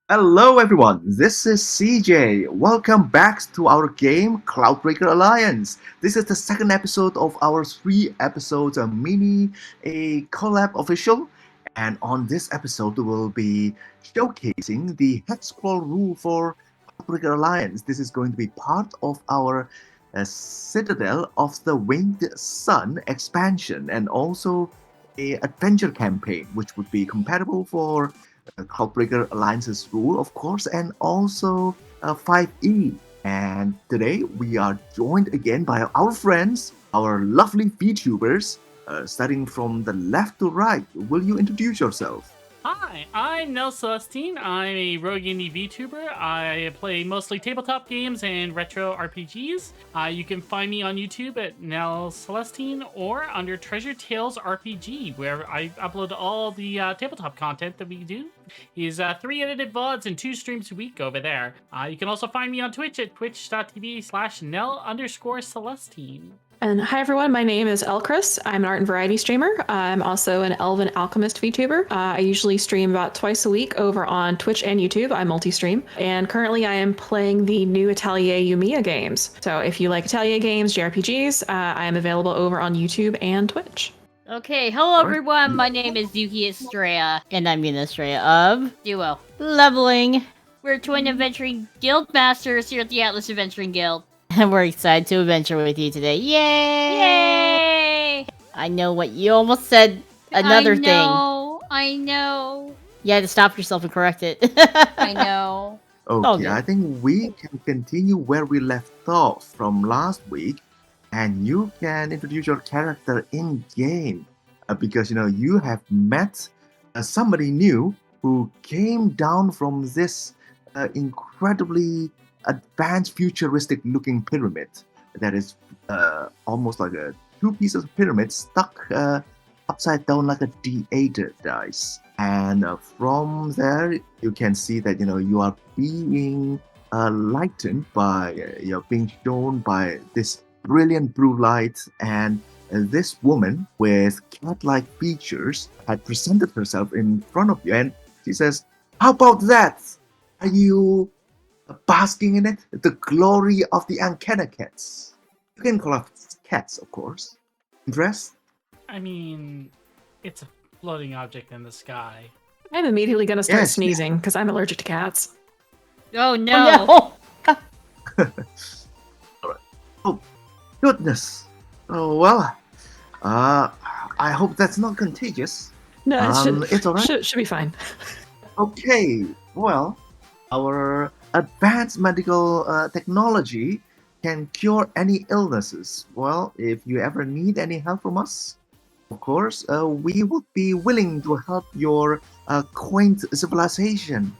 Hello everyone, this is CJ. Welcome back to our game Cloudbreaker Alliance. This is the second episode of our three episodes mini a collab official. And on this episode, we'll be showcasing the Hexcrawl rule for Cloudbreaker Alliance. This is going to be part of our Citadel of the Winged Sun expansion and also a adventure campaign, which would be compatible for Cloudbreaker Alliance's rule, of course, and also 5E. And today we are joined again by our friends, our lovely VTubers, starting from the left to right. Will you introduce yourself? Hi, I'm Nell Celestine. I'm a rogue indie VTuber. I play mostly tabletop games and retro RPGs. You can find me on YouTube at Nell Celestine or under Treasure Tales RPG, where I upload all the tabletop content that we do. He's 3 edited VODs and 2 streams a week over there. You can also find me on Twitch at twitch.tv/Nell_Celestine. And hi everyone, my name is Ellcrys. I'm an art and variety streamer. I'm also an elven alchemist VTuber. I usually stream about twice a week over on Twitch and YouTube. I multi-stream. And currently I am playing the new Atelier Yumiya games. So if you like Atelier games, JRPGs, I am available over on YouTube and Twitch. Okay, hello everyone, my name is Yuki Astrea, and I'm Yuna Astrea of Duo Leveling. We're twin adventuring guild masters here at the Atlas Adventuring Guild. And we're excited to adventure with you today. Yay! Yay! I know what you almost said. Another thing. I know. You had to stop yourself and correct it. I know. Okay, I think we can continue where we left off from last week, and you can introduce your character in game because you have met somebody new who came down from this incredibly advanced futuristic looking pyramid that is almost like two pieces of pyramid stuck upside down like a D8 dice. And from there you can see that you are being lightened by you're being shown by this brilliant blue light, and this woman with cat-like features had presented herself in front of you, and she says, "How about that? Are you basking in it? The glory of the Ankena cats." You can call us cats, of course. Impressed? I mean, it's a floating object in the sky. I'm immediately going to start Yes. sneezing because I'm allergic to cats. Oh no! Oh, goodness. Oh, well, I hope that's not contagious. No, It's all right. should be fine. Okay, well, our advanced medical technology can cure any illnesses. Well, if you ever need any help from us, of course, we would be willing to help your quaint civilization.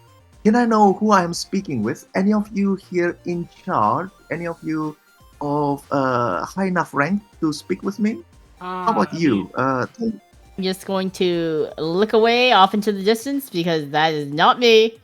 Can I know who I am speaking with? Any of you here in charge? Any of you of high enough rank to speak with me? How about you? I'm just going to look away off into the distance because that is not me.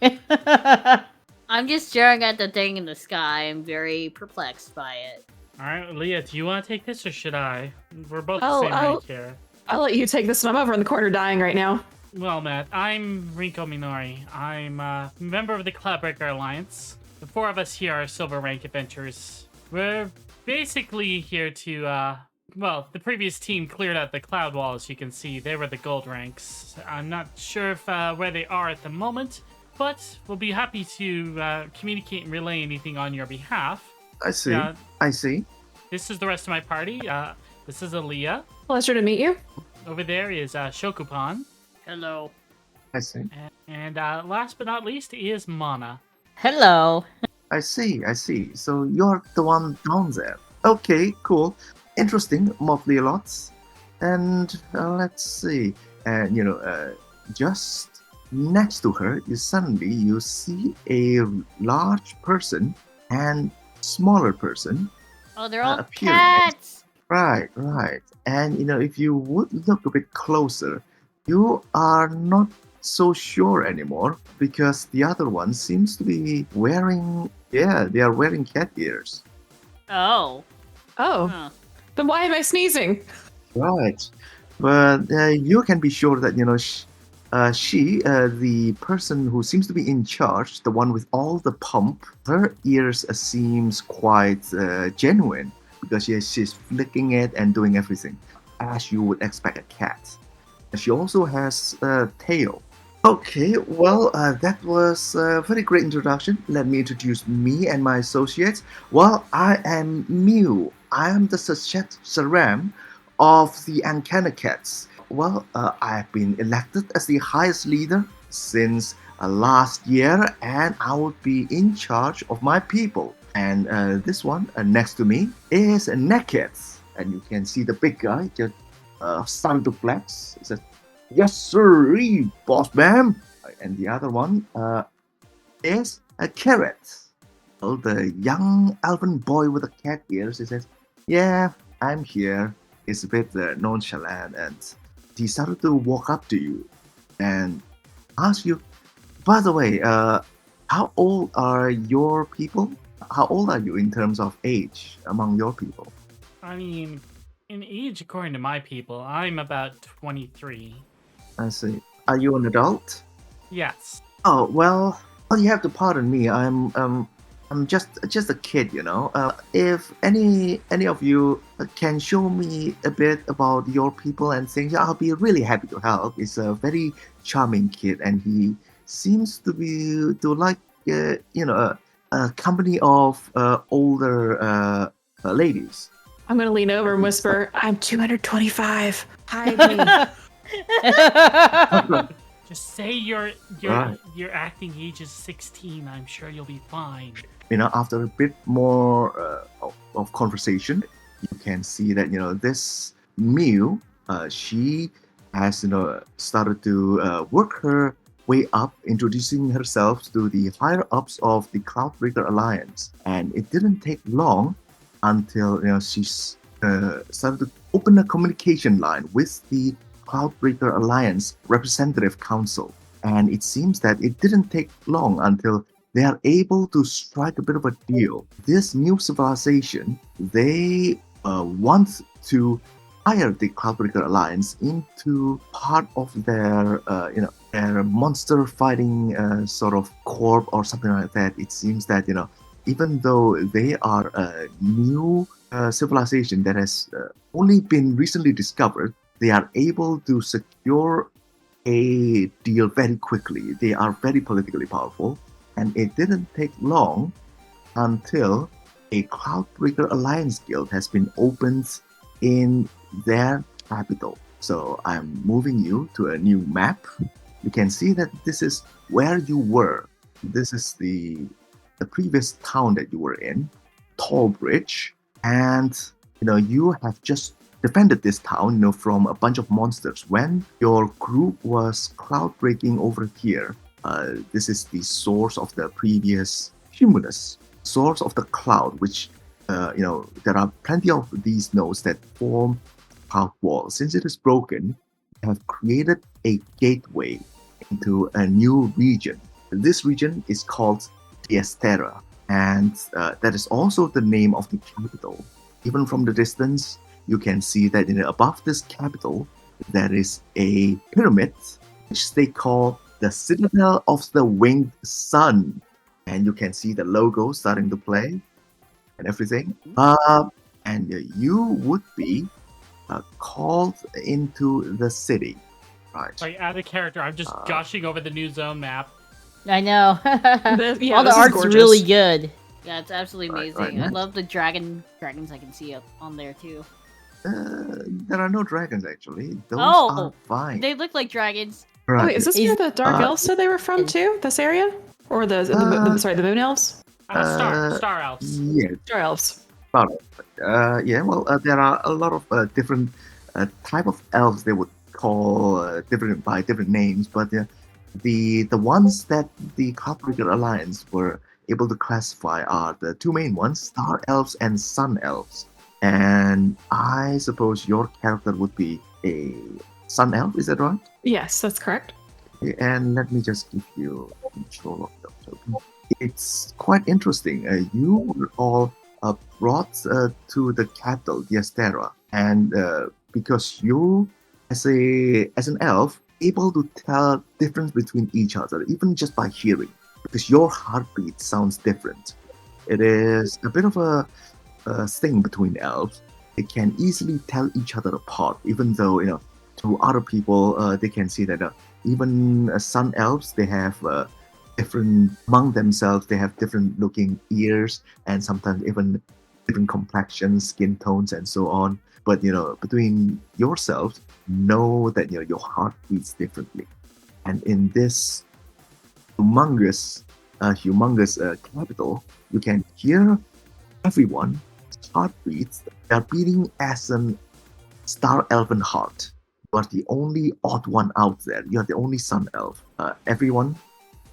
I'm just staring at the thing in the sky. I'm very perplexed by it. Alright, Leah, do you want to take this or should I? We're both Oh, the same I'll- rank here. I'll let you take this one. I'm over in the corner dying right now. Well, Matt, I'm Rinko Minori. I'm a member of the Cloudbreaker Alliance. The 4 of us here are silver rank adventurers. We're basically here to, well, the previous team cleared out the cloud wall, as you can see. They were the gold ranks. I'm not sure if where they are at the moment, but we'll be happy to communicate and relay anything on your behalf. I see. I see. This is the rest of my party. This is Aaliyah. Pleasure to meet you. Over there is Shokupan. Hello. I see. And last but not least is Mana. Hello. I see. I see. So you're the one down there. Okay, cool. Interesting. Mostly lots. And let's see. And just next to her, you see a large person and smaller person. Oh, they're all appearing. cats. Right. And if you would look a bit closer, you are not so sure anymore because the other one seems to be wearing, they are wearing cat ears. Oh. Oh, Huh. then why am I sneezing? Right. But you can be sure that, The person who seems to be in charge, the one with all the pump, her ears seems quite genuine because she's flicking it and doing everything as you would expect a cat. She also has a tail. Okay, well, that was a very great introduction. Let me introduce me and my associates. Well, I am Mew. I am the Saram of the Ankana Cats. Well, I have been elected as the highest leader since last year, and I would be in charge of my people. And this one next to me is Naked, and you can see the big guy just starting to flex. He says, "Yes, sir, boss man." And the other one is a Carrot. Well, the young elven boy with the cat ears. He says, "Yeah, I'm here." He's a bit nonchalant, and he started to walk up to you and ask you, "By the way, how old are your people? How old are you in terms of age among your people?" I mean, in age, according to my people, I'm about 23. I see. Are you an adult? Yes. Oh well, you have to pardon me. I'm just a kid, you know. If any of you can show me a bit about your people and things, I'll be really happy to help. He's a very charming kid, and he seems to like a company of older ladies. I'm gonna lean over and whisper, "I'm 225. Hide me." Just say your Right. your acting age is 16. I'm sure you'll be fine. After a bit more of conversation, you can see that this Mew, she has started to work her way up, introducing herself to the higher ups of the Cloudbreaker Alliance, and it didn't take long until she's started to open a communication line with the Cloudbreaker Alliance Representative Council, and it seems that it didn't take long until they are able to strike a bit of a deal. This new civilization, they want to hire the Cloudbreaker Alliance into part of their, their monster fighting sort of corp or something like that. It seems that even though they are a new civilization that has only been recently discovered, they are able to secure a deal very quickly. They are very politically powerful, and it didn't take long until a Cloudbreaker Alliance guild has been opened in their capital. So I'm moving you to a new map. You can see that this is where you were. This is the previous town that you were in, Tallbridge, and you have just defended this town, from a bunch of monsters. When your group was cloud breaking over here, this is the source of the previous humanus, source of the cloud, which there are plenty of these nodes that form cloud wall. Since it is broken, we have created a gateway into a new region. This region is called the Astrea, and that is also the name of the capital. Even from the distance, you can see that above this capital, there is a pyramid, which they call the Citadel of the Winged Sun. And you can see the logo starting to play and everything. And you would be called into the city. Right. Like, out of character, I'm just gushing over the new zone map. I know. Yeah, All the this is art's gorgeous. really good. Yeah, it's absolutely Right, amazing. right. I love the dragons I can see up on there too. There are no dragons, actually. Those Oh, are fine. They look like dragons. Oh, Right. wait, is this Is- where the Dark Elves said they were from too? This area? Or the Moon Elves? Star Elves. Yeah, Star Elves. there are a lot of different type of elves they would call different by different names, but the ones that the Cloudbreaker Alliance were able to classify are the two main ones: Star Elves and Sun Elves. And I suppose your character would be a Sun Elf, is that right? Yes, that's correct. And let me just give you control of the token. It's quite interesting. You were all brought to the capital, the Astera, and because you, as an elf, able to tell difference between each other, even just by hearing, because your heartbeat sounds different. It is a bit of a thing between elves. They can easily tell each other apart, even though, to other people, they can see that even sun elves, they have different, among themselves, they have different looking ears and sometimes even different complexions, skin tones, and so on. But, between yourselves, know that, your heart beats differently. And in this humongous capital, you can hear everyone's heartbeats. They're beating as an star elven heart. You are the only odd one out there. You are the only sun elf. Everyone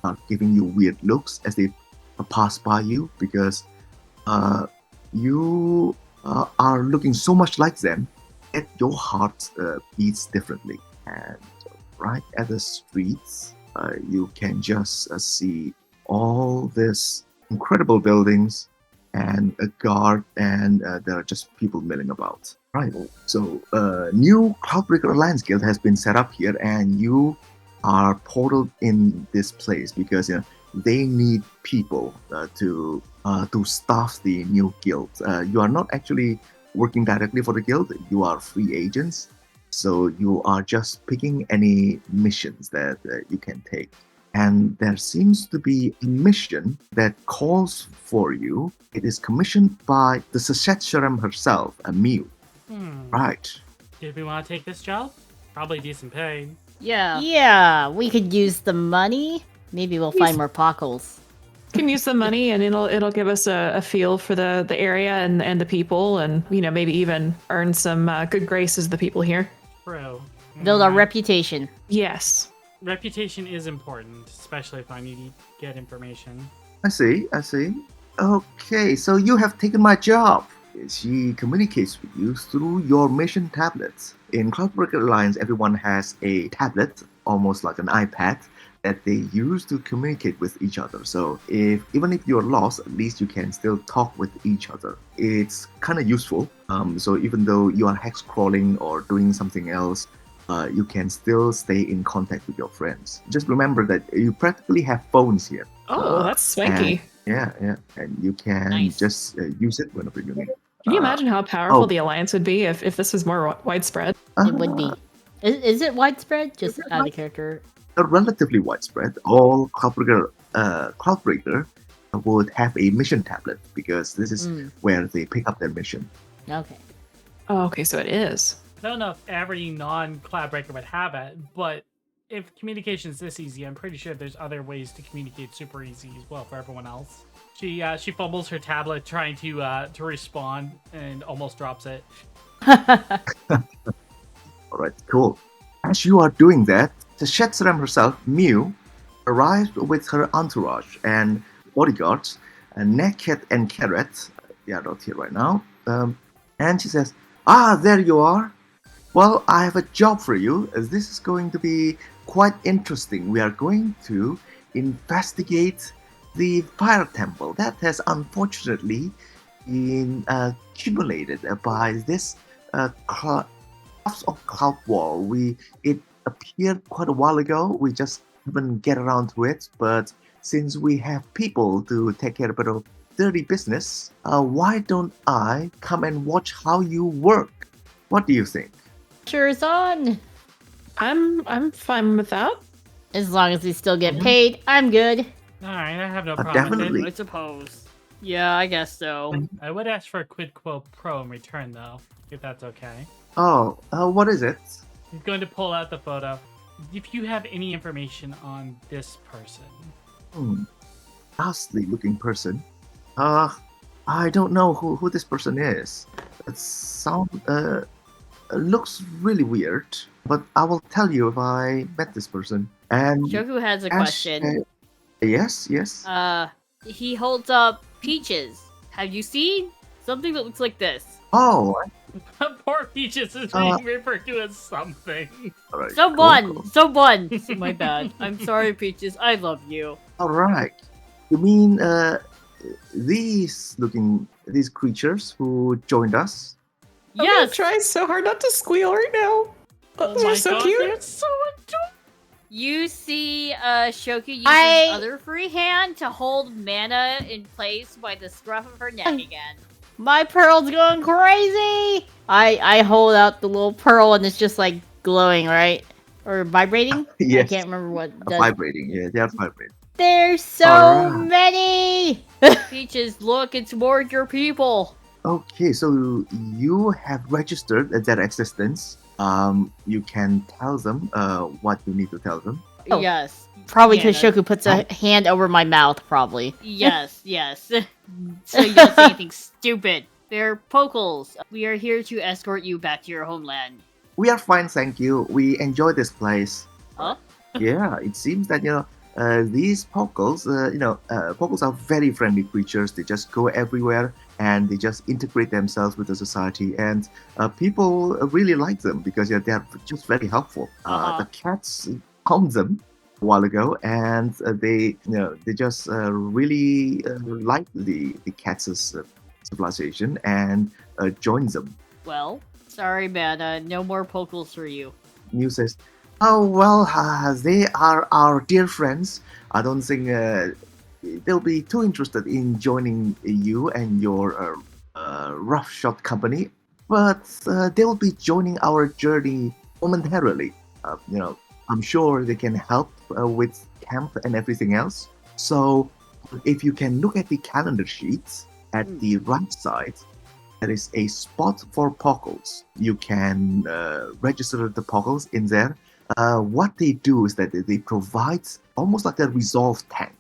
are giving you weird looks as they pass by you because you are looking so much like them that your heart beats differently. And right at the streets, you can just see all these incredible buildings and a guard, and there are just people milling about. Right. So, new Cloudbreaker Alliance Guild has been set up here, and you are portaled in this place because they need people to staff the new guild. You are not actually working directly for the guild; you are free agents. So you are just picking any missions that you can take. And there seems to be a mission that calls for you. It is commissioned by the Sachet herself, a Mew. Right. Did we want to take this job? Probably decent pay. Yeah. Yeah, we could use the money. Maybe we'll find more pockles. Can use the money, and it'll give us a feel for the area and the people, and maybe even earn some good graces of the people here. True. Build our reputation. Yes. Reputation is important, especially if I need to get information. I see. Okay, so you have taken my job. She communicates with you through your mission tablets. In Cloudbreaker Alliance, everyone has a tablet, almost like an iPad, that they use to communicate with each other. So even if you're lost, at least you can still talk with each other. It's kind of useful. So even though you are hex crawling or doing something else, you can still stay in contact with your friends. Just remember that you practically have phones here. Oh, that's swanky. And you can just use it whenever you need. Can you imagine how powerful the Alliance would be if this was more widespread? It would be. Is it widespread? Just out of character. Relatively widespread. All Cloudbreaker would have a mission tablet because this is where they pick up their mission. Okay. Oh, okay, so it is. I don't know if every non-Cloudbreaker would have it, but if communication is this easy, I'm pretty sure there's other ways to communicate super easy as well for everyone else. She fumbles her tablet trying to respond and almost drops it. Alright, cool. As you are doing that, the Shetzeram herself, Mew, arrives with her entourage and bodyguards, Naked and Carrot. They are not here right now. And she says, there you are. Well, I have a job for you. This is going to be quite interesting. We are going to investigate the fire temple that has unfortunately been accumulated by this Crafts of Cloud Wall. It appeared quite a while ago. We just haven't get around to it. But since we have people to take care of a bit of dirty business, why don't I come and watch how you work? What do you think? Sure is on. I'm fine with that. As long as we still get paid, I'm good. Alright, I have no problem definitely. with I suppose. Yeah, I guess so. it. I would ask for a quid quo pro in return, though, if that's okay. Oh, what is it? He's going to pull out the photo. If you have any information on this person. Ghastly looking person. I don't know who this person is. It looks really weird, but I will tell you if I met this person. And Joku has a question. Yes. He holds up peaches. Have you seen something that looks like this? Oh, Poor Peaches is being referred to as something. all right. Someone! Cool. My bad. I'm sorry, Peaches. I love you. All right. You mean these creatures who joined us? I'm Yes! trying so hard not to squeal right now. Oh They're my so god, cute. they're so adorable. You see Shoku use I- his other free hand to hold mana in place by the scruff of her neck again. My pearl's going crazy! I hold out the little pearl and it's just like glowing, right? Or vibrating? I Yes. can't remember what does. Vibrating, yeah, they are vibrating. There's so Alright. many! Peaches, look, it's more your people. Okay, so you have registered their existence. You can tell them what you need to tell them. Oh. Yes. Probably Yeah, because that's- Shoku puts a hand over my mouth, probably. Yes, yes. So you don't say anything stupid. They're Pokles. We are here to escort you back to your homeland. We are fine, thank you. We enjoy this place. Huh? Yeah, it seems that these Pokles, Pokles are very friendly creatures. They just go everywhere and they just integrate themselves with the society, and people really like them because they are just very helpful. The cats found them a while ago, and they just really like the cats' civilization and joins them. Well, sorry, man. No more Pokles for you. Mew says, "Oh well, they are our dear friends. I don't think they'll be too interested in joining you and your roughshod company, but they'll be joining our journey momentarily. I'm sure they can help with camp and everything else. So, if you can look at the calendar sheets at the right side." There is a spot for Pockles. You can register the Pockles in there. What they do is that they provide almost like a resolve tank.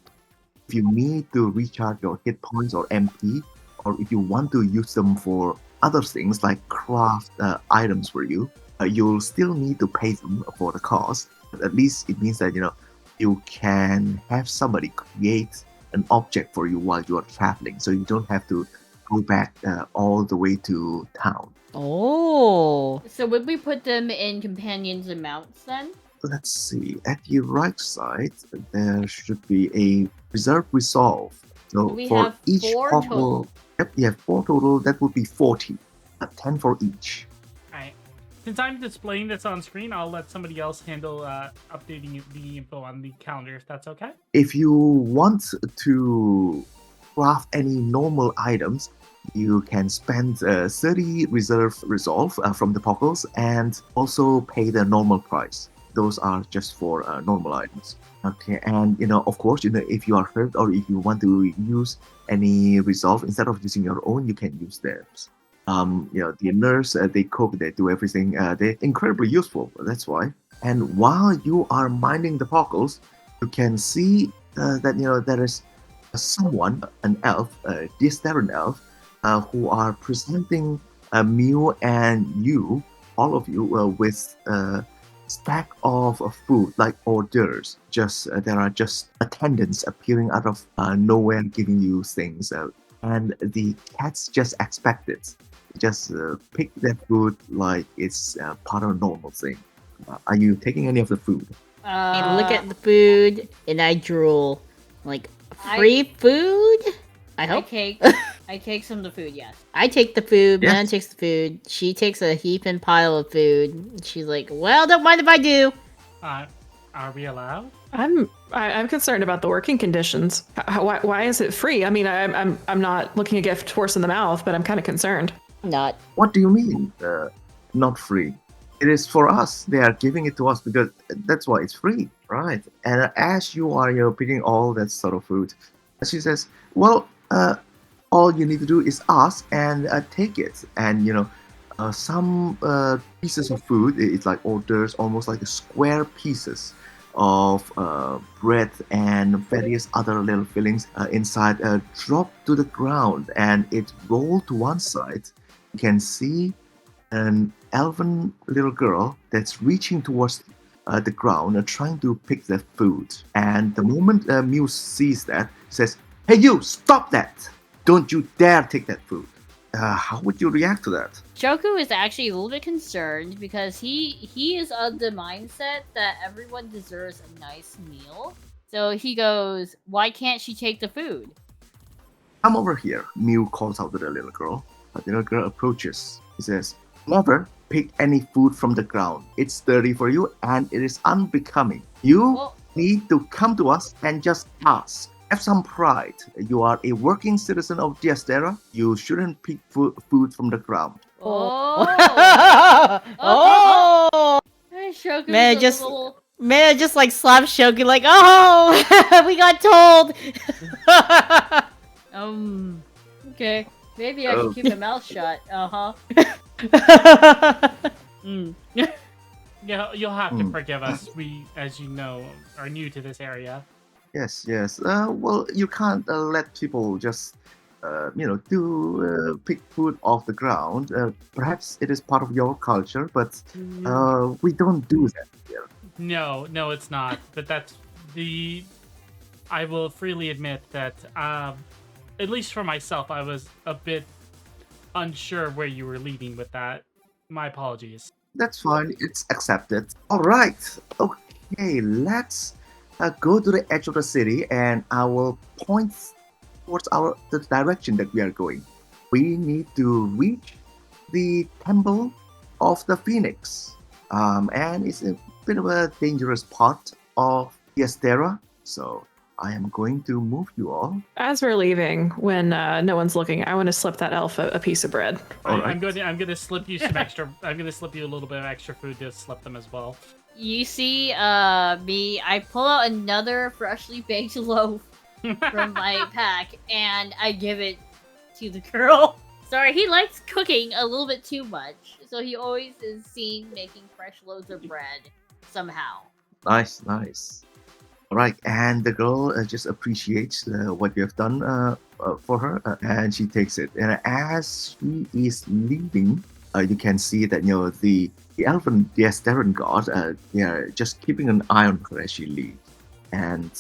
If you need to recharge your hit points or MP, or if you want to use them for other things like craft items for you, you'll still need to pay them for the cost. But at least it means that you can have somebody create an object for you while you are traveling, so you don't have to go back all the way to town. Oh. So would we put them in companions and mounts then? Let's see. At the right side, there should be a reserve resolve. So We for have each 4 Pokemon, total. yep, you have 4 total. That would be 40. 10 for each. Alright. Since I'm displaying this on screen, I'll let somebody else handle updating the info on the calendar, if that's okay. If you want to craft any normal items, you can spend 30 resolve from the Pockles and also pay the normal price. Those are just for normal items. Okay, and of course, if you are hurt or if you want to use any resolve instead of using your own, you can use theirs. The nurse, they cook, they do everything. They're incredibly useful. That's why. And while you are minding the Pockles, you can see that there is someone, an elf, this Terran elf, who are presenting Mew and you, all of you, with a stack of food, like hors d'oeuvres. There are just attendants appearing out of nowhere giving you things. And the cats just expect it. Just pick their food like it's part of a normal thing. Are you taking any of the food? I look at the food and I drool. Like, free food? I hope. I take some of the food, yes. I take the food, Yes. Man takes the food, she takes a heaping pile of food. She's like, well, don't mind if I do. Are we allowed? I'm concerned about the working conditions. Why is it free? I mean, I'm not looking a gift horse in the mouth, but I'm kind of concerned. Not. What do you mean, not free? It is for us. They are giving it to us because that's why it's free, right? And as you are, picking all that sort of food, she says, "Well, all you need to do is ask and take it." And some pieces of food, it's like hors d'oeuvres, almost like square pieces of bread and various other little fillings inside, drop to the ground, and it rolled to one side. You can see an elven little girl that's reaching towards the ground, trying to pick the food. And the moment Mew sees that, says, "Hey, you! Stop that! Don't you dare take that food!" How would you react to that? Shoku is actually a little bit concerned because he is of the mindset that everyone deserves a nice meal. So he goes, "Why can't she take the food?" "Come over here," Mew calls out to the little girl. The little girl approaches. He says, "Never. pick any food from the ground. It's dirty for you and it is unbecoming. You Well, need to come to us and just ask. Have some pride. You are a working citizen of the Astrea. You shouldn't pick food from the ground. oh. Oh. Shoku's Man, a just little... man, just like slap Shoku, like, oh, we got told. Okay. Maybe I should keep my mouth shut. Uh-huh. Mm. You'll have to Mm. forgive us. We, as you know, are new to this area. Yes, yes. Well, you can't let people just, pick food off the ground. Perhaps it is part of your culture, but we don't do that here. No, it's not. But that's the. I will freely admit that, at least for myself, I was a bit unsure where you were leading with that. My apologies. That's fine. It's accepted. All right. Okay, let's go to the edge of the city, and I will point towards the direction that we are going. We need to reach the Temple of the Phoenix, and it's a bit of a dangerous part of the Astera. So I am going to move you all. As we're leaving, when no one's looking, I want to slip that elf a piece of bread. All I'm right. going to slip you some extra. I'm going to slip you a little bit of extra food to slip them as well. You see, me, I pull out another freshly baked loaf from my pack, and I give it to the girl. Sorry, he likes cooking a little bit too much, so he always is seen making fresh loaves of bread somehow. Nice, nice. All right, and the girl just appreciates what you have done for her, and she takes it. And as she is leaving, you can see that the elven, the Asteran god, they are just keeping an eye on her as she leaves. And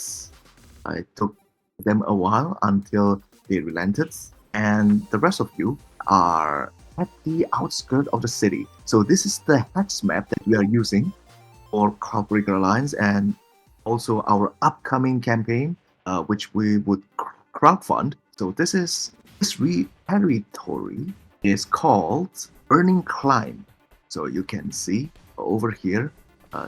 it took them a while until they relented, and the rest of you are at the outskirts of the city. So this is the hex map that we are using for Cloudbreaker Alliance, and also our upcoming campaign, which we would crowdfund. So this territory is called Burning Climb. So you can see over here,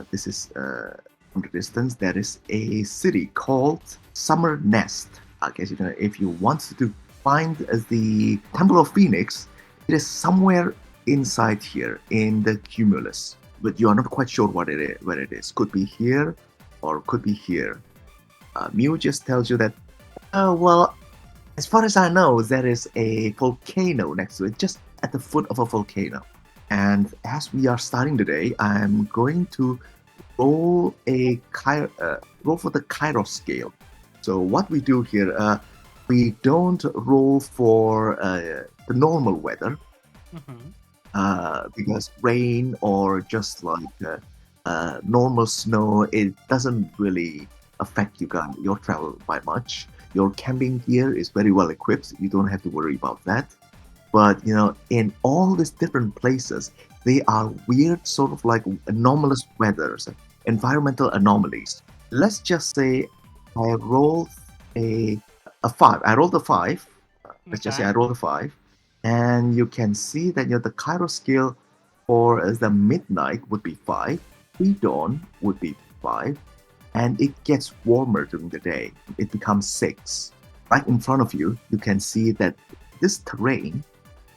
this is from the distance, there is a city called Summer Nest. I guess if you want to find the Temple of Phoenix, it is somewhere inside here in the Cumulus, but you are not quite sure where it is. Could be here, or could be here. Mew just tells you that, well, as far as I know, there is a volcano next to it, just at the foot of a volcano. And as we are starting today, I'm going to roll for the Kairos scale. So what we do here, we don't roll for the normal weather, because rain or just like normal snow, it doesn't really affect your travel by much. Your camping gear is very well equipped. You don't have to worry about that. But in all these different places, they are weird, sort of like anomalous weathers, environmental anomalies. Let's just say I rolled a 5. I rolled a 5. Let's just say I rolled a 5. And you can see that the Kairos scale for the midnight would be 5. Pre-dawn would be 5. And it gets warmer during the day. It becomes 6. Right in front of you, you can see that this terrain,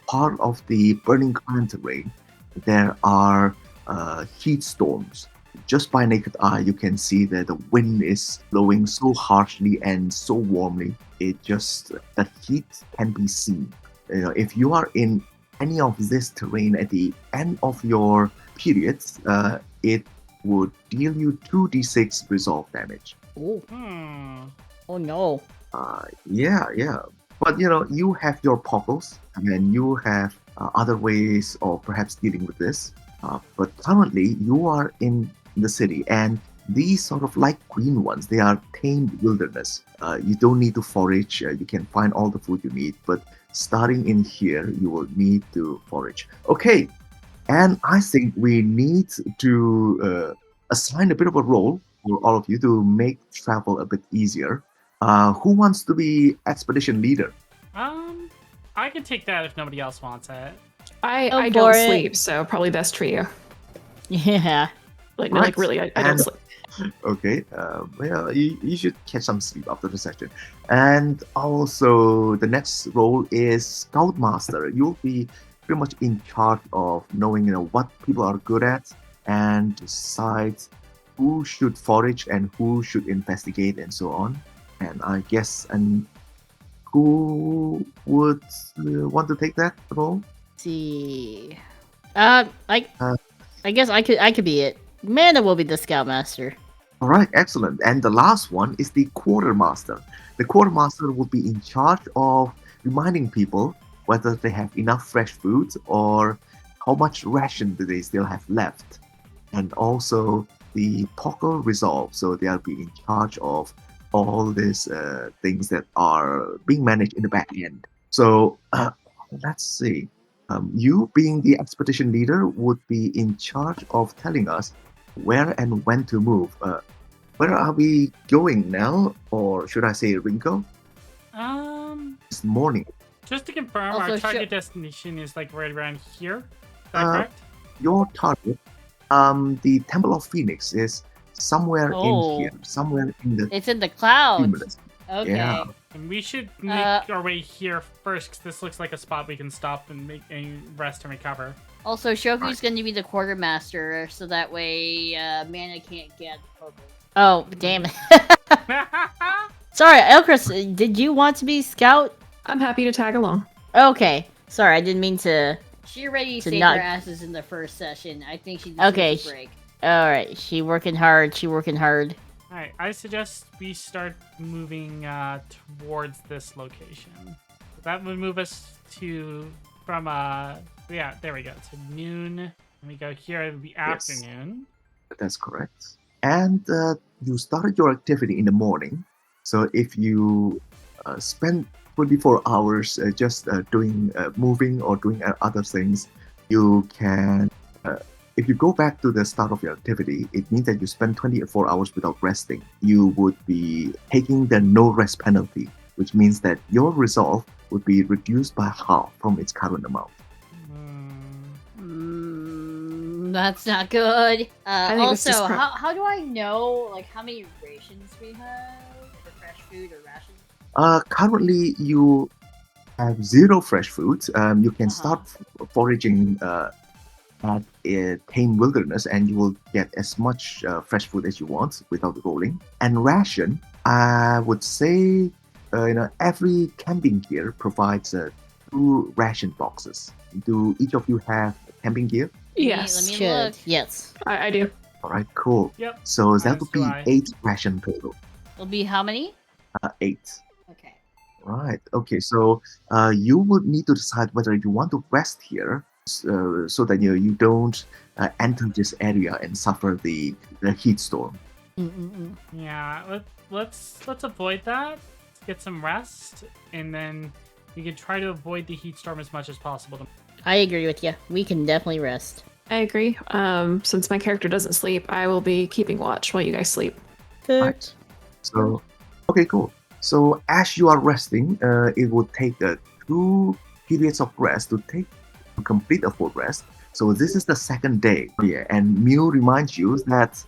part of the Burning Climb terrain, there are heat storms. Just by naked eye, you can see that the wind is blowing so harshly and so warmly. The heat can be seen. If you are in any of this terrain at the end of your periods, it would deal you 2d6 resolve damage. Oh. Oh no. Yeah. But you have your poggles, and you have other ways of perhaps dealing with this. But currently, you are in the city, and these sort of light green ones, they are tamed wilderness. You don't need to forage. You can find all the food you need. But starting in here, you will need to forage. Okay, and I think we need to assign a bit of a role for all of you to make travel a bit easier. Who wants to be expedition leader? I can take that if nobody else wants it. I for don't it. sleep, so probably best for you. Yeah. Like, Right. like really, I don't And- sleep. Okay, well, you should catch some sleep after the session. And also, the next role is Scoutmaster. You'll be pretty much in charge of knowing, what people are good at and decide who should forage and who should investigate and so on. And I guess, and who would want to take that role? See. Uh, I guess I could be it. Mana will be the Scoutmaster. All right, excellent. And the last one is the quartermaster. The quartermaster will be in charge of reminding people whether they have enough fresh food or how much ration do they still have left. And also the poker resolve. So they'll be in charge of all these things that are being managed in the back end. So let's see. You, being the expedition leader, would be in charge of telling us where and when to move. Where are we going now? Or should I say Rinko? This morning. Just to confirm, Also, our target destination is like right around here. Is that Uh, correct? Your target, the Temple of Phoenix is somewhere Oh. in here, somewhere in the It's in the clouds. cumulus. Okay. Yeah. And we should make our way here first, because this looks like a spot we can stop and make a rest and recover. Also, Shoku's Right. going to be the quartermaster, so that way Mana can't get poker. Oh, damn it. Sorry, Ellcrys, did you want to be Scout? I'm happy to tag along. Okay. Sorry, I didn't mean to. She already To saved not- her asses in the first session. I think she deserves Okay, a break. Alright, she working hard. Alright, I suggest we start moving towards this location. That would move us yeah, there we go. To noon. And we go here in the Yes. afternoon. That's correct. And you started your activity in the morning. So if you spend 24 hours just doing moving or doing other things, you can. If you go back to the start of your activity, it means that you spend 24 hours without resting. You would be taking the no rest penalty, which means that your resolve would be reduced by half from its current amount. That's not good. think this Also, is how do I know like how many rations we have for fresh food or rations? Currently, you have 0 fresh food. You can start foraging at a tame wilderness, and you will get as much fresh food as you want without rolling. And ration, I would say, every camping gear provides 2 ration boxes. Do each of you have camping gear? Yes, Let me Should. look. Yes. I do. All right, cool. Yep. So that As would do be I. 8 ration total. It'll be how many? 8. Okay. Right. Okay. So you would need to decide whether you want to rest here, so that you don't enter this area and suffer the heat storm. Yeah, let's avoid that. Let's get some rest, and then we can try to avoid the heat storm as much as possible. I agree with you. We can definitely rest. I agree. Since my character doesn't sleep, I will be keeping watch while you guys sleep. Right. So, okay, cool. So as you are resting, it will take 2 periods of rest to complete a full rest. So this is the second day. Yeah, and Mew reminds you that,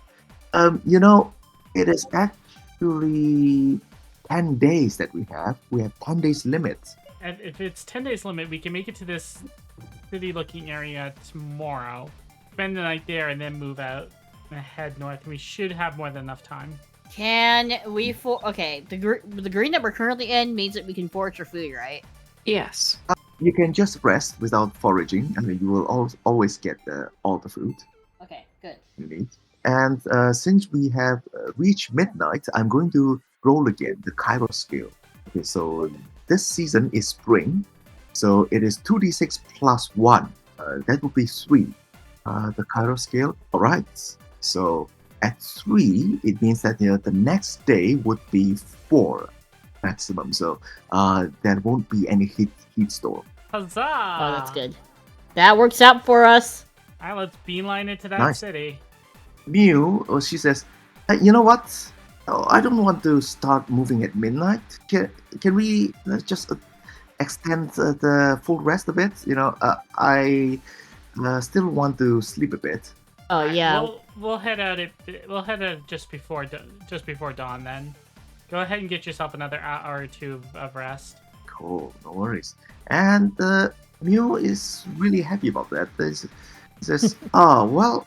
it is actually 10 days that we have. We have 10 days limit. And if it's 10 days limit, we can make it to this city-looking area tomorrow, spend the night there, and then move out and head north. We should have more than enough time. Can we okay, the green that we're currently in means that we can forage for food, right? Yes. You can just rest without foraging, and you will always get all the food Okay, good. you need. And since we have reached midnight, I'm going to roll again the Kairos scale. Okay, so this season is spring, so it is 2d6 plus 1. That would be 3. The Kairos scale. All right. So at 3, it means that the next day would be 4 maximum. So there won't be any heat storm. Huzzah! Oh, that's good. That works out for us. All right, let's beeline it to that Nice. city. Mew, she says, you know what? Oh, I don't want to start moving at midnight. Can we just extend the full rest a bit? I still want to sleep a bit. Oh Alright, yeah. We'll head out. We'll head out just before dawn. Then go ahead and get yourself another hour or two of rest. Cool, no worries. And Mew is really happy about that. He says, "Oh well,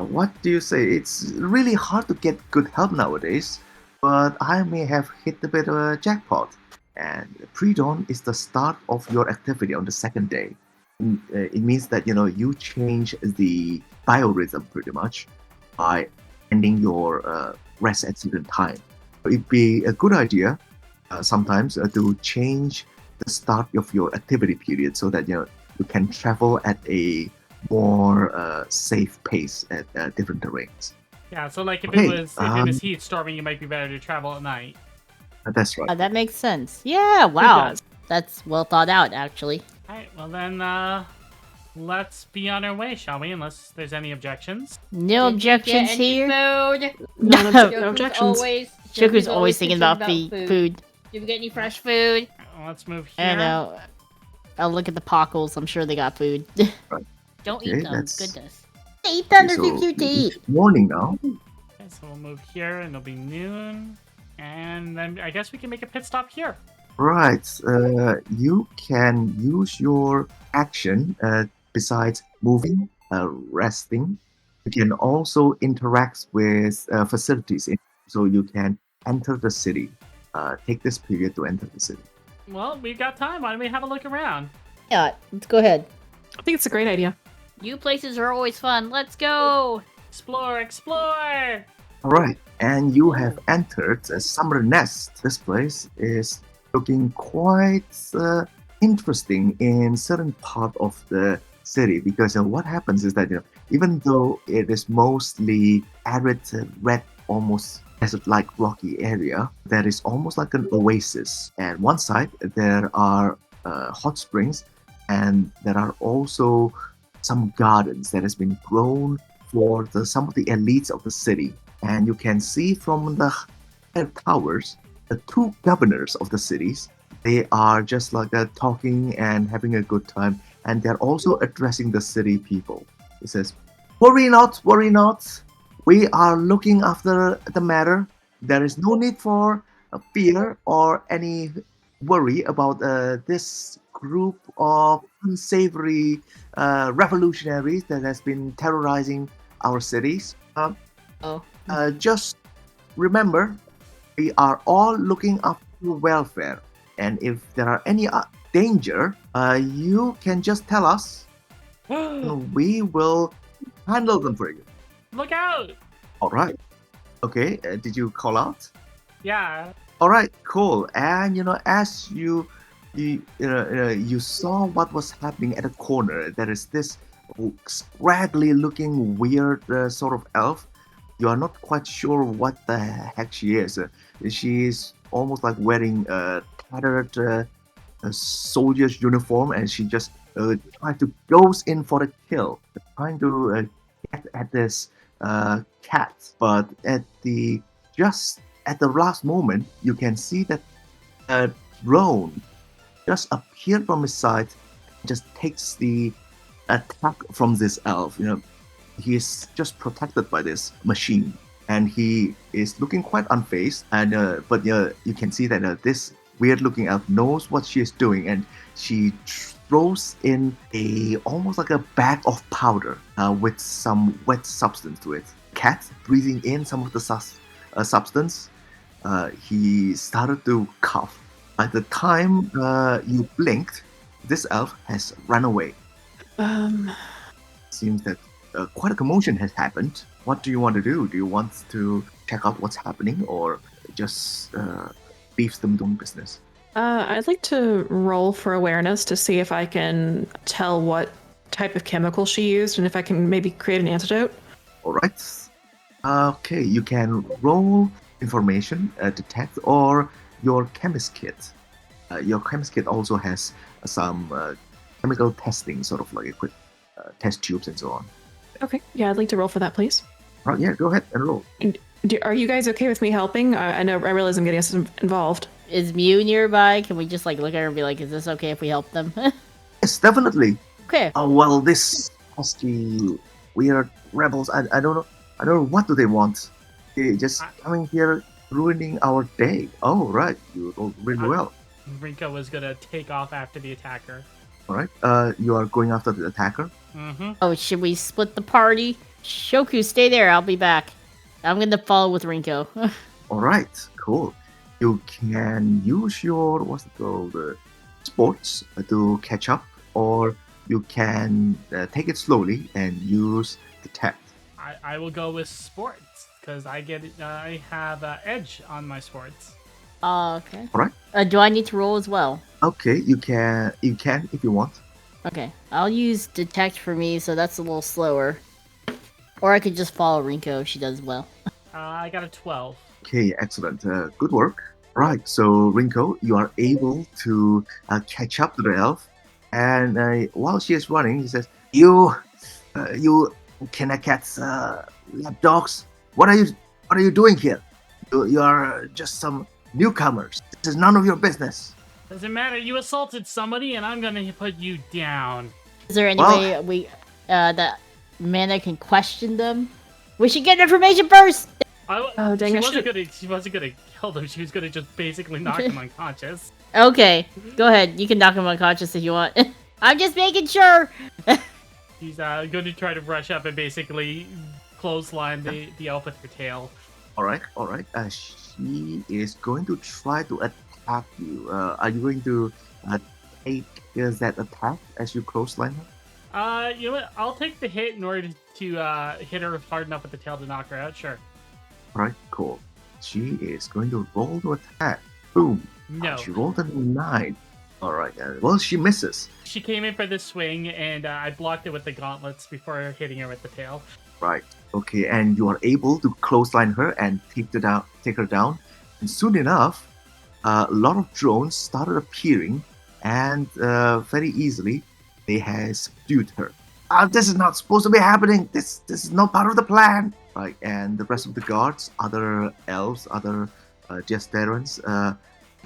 what do you say? It's really hard to get good help nowadays, but I may have hit a bit of a jackpot. And pre-dawn is the start of your activity on the second day. It means that you change the biorhythm pretty much by ending your rest at certain time. It'd be a good idea sometimes to change the start of your activity period so that you can travel at a more safe pace at different terrains." Yeah. So like if Okay, it was heat storming, it might be better to travel at night. That's right. That makes sense. Yeah, wow. does. That's well thought out, actually. All right. Well then, let's be on our way, shall we? Unless there's any objections. No Did you get objections any here. Food? No objections. Shoku's always thinking about food. Did we get any fresh food? Well, let's move here. I know. I'll look at the pockles. I'm sure they got food. Don't Okay, eat them. that's- Goodness. Eat them. They're So too cute to eat. it's morning now. Okay, so we'll move here, and it'll be noon, and then I guess we can make a pit stop here. Right. You can use your action besides moving, resting. You can also interact with facilities, so you can enter the city. Take this period to enter the city. Well, we've got time. Why don't we have a look around? Yeah, let's go ahead. I think it's a great idea. New places are always fun. Let's go. Explore, explore. All right, and you have entered a summer nest. This place is looking quite interesting in certain part of the city because what happens is that even though it is mostly arid, red, almost desert-like rocky area, there is almost like an oasis. And one side there are hot springs, and there are also some gardens that has been grown for some of the elites of the city. And you can see from the towers the two governors of the cities. They are just like talking and having a good time, and they're also addressing the city people. It says, worry not, we are looking after the matter. There is no need for fear or any worry about this group of unsavory revolutionaries that has been terrorizing our cities. Just remember, we are all looking after your welfare, and if there are any danger, you can just tell us. We will handle them for you. Look out! All right. Okay. Did you call out? Yeah. All right. Cool. And as you saw what was happening at the corner, there is this scraggly looking weird sort of elf. You are not quite sure what the heck she is. She is almost like wearing a tattered soldier's uniform, and she just trying to goes in for the kill, trying to get at this cat. But just at the last moment, you can see that a drone just appeared from his side, just takes the attack from this elf. He is just protected by this machine, and he is looking quite unfazed. And but you can see that this weird-looking elf knows what she is doing, and she throws in almost like a bag of powder with some wet substance to it. Cat breathing in some of the substance, he started to cough. By the time you blinked, this elf has run away. Seems that quite a commotion has happened. What do you want to do? Do you want to check out what's happening, or just leave them doing business? I'd like to roll for awareness to see if I can tell what type of chemical she used and if I can maybe create an antidote. All right. Okay, you can roll information, detect, or your chemist kit. Your chemist kit also has some chemical testing, sort of like equipped test tubes and so on. Okay, yeah, I'd like to roll for that, please. Right, yeah, go ahead and roll. Are you guys okay with me helping? I know I realize I'm getting us involved. Is Mew nearby? Can we just like look at her and be like, is this okay if we help them? Yes, definitely. Okay. Oh well, this pesky weird rebels. I don't know. I don't know what do they want. They just coming here ruining our day. Oh right, you rolled really well. Rinko was gonna take off after the attacker. All right. You are going after the attacker. Mm-hmm. Oh, should we split the party? Shoku, stay there. I'll be back. I'm gonna follow with Rinko. All right. Cool. You can use your what's it called sports to catch up, or you can take it slowly and use detect. I will go with sports because I have edge on my sports. Okay. All right. Do I need to roll as well? Okay. You can if you want. Okay. I'll use detect for me, so that's a little slower. Or I could just follow Rinko if she does well. I got a 12. Okay, excellent. Good work. Right, so Rinko, you are able to catch up to the elf, and while she is running, he says, "You Kenakats, lapdogs, what are you doing here? You are just some newcomers. This is none of your business." Doesn't matter. You assaulted somebody, and I'm gonna put you down. Is there any Well- way that Mana can question them? We should get information first! Oh, dang, She wasn't gonna kill them. She was gonna just basically knock them unconscious. Okay, go ahead. You can knock him unconscious if you want. I'm just making sure! She's going to try to rush up and basically clothesline the elf with her tail. All right. She is going to try to attack you. Are you going to take that attack as you clothesline her? You know what? I'll take the hit in order to hit her hard enough with the tail to knock her out. Sure. All right, cool. She is going to roll to attack. Boom. No. She rolled a 9. All right. Well, she misses. She came in for this swing, and I blocked it with the gauntlets before hitting her with the tail. Right. Okay, and you are able to clothesline her and take her down. And soon enough, a lot of drones started appearing, and very easily they have subdued her. This is not supposed to be happening. This is not part of the plan. Right, and the rest of the guards, other elves, other Jesterans,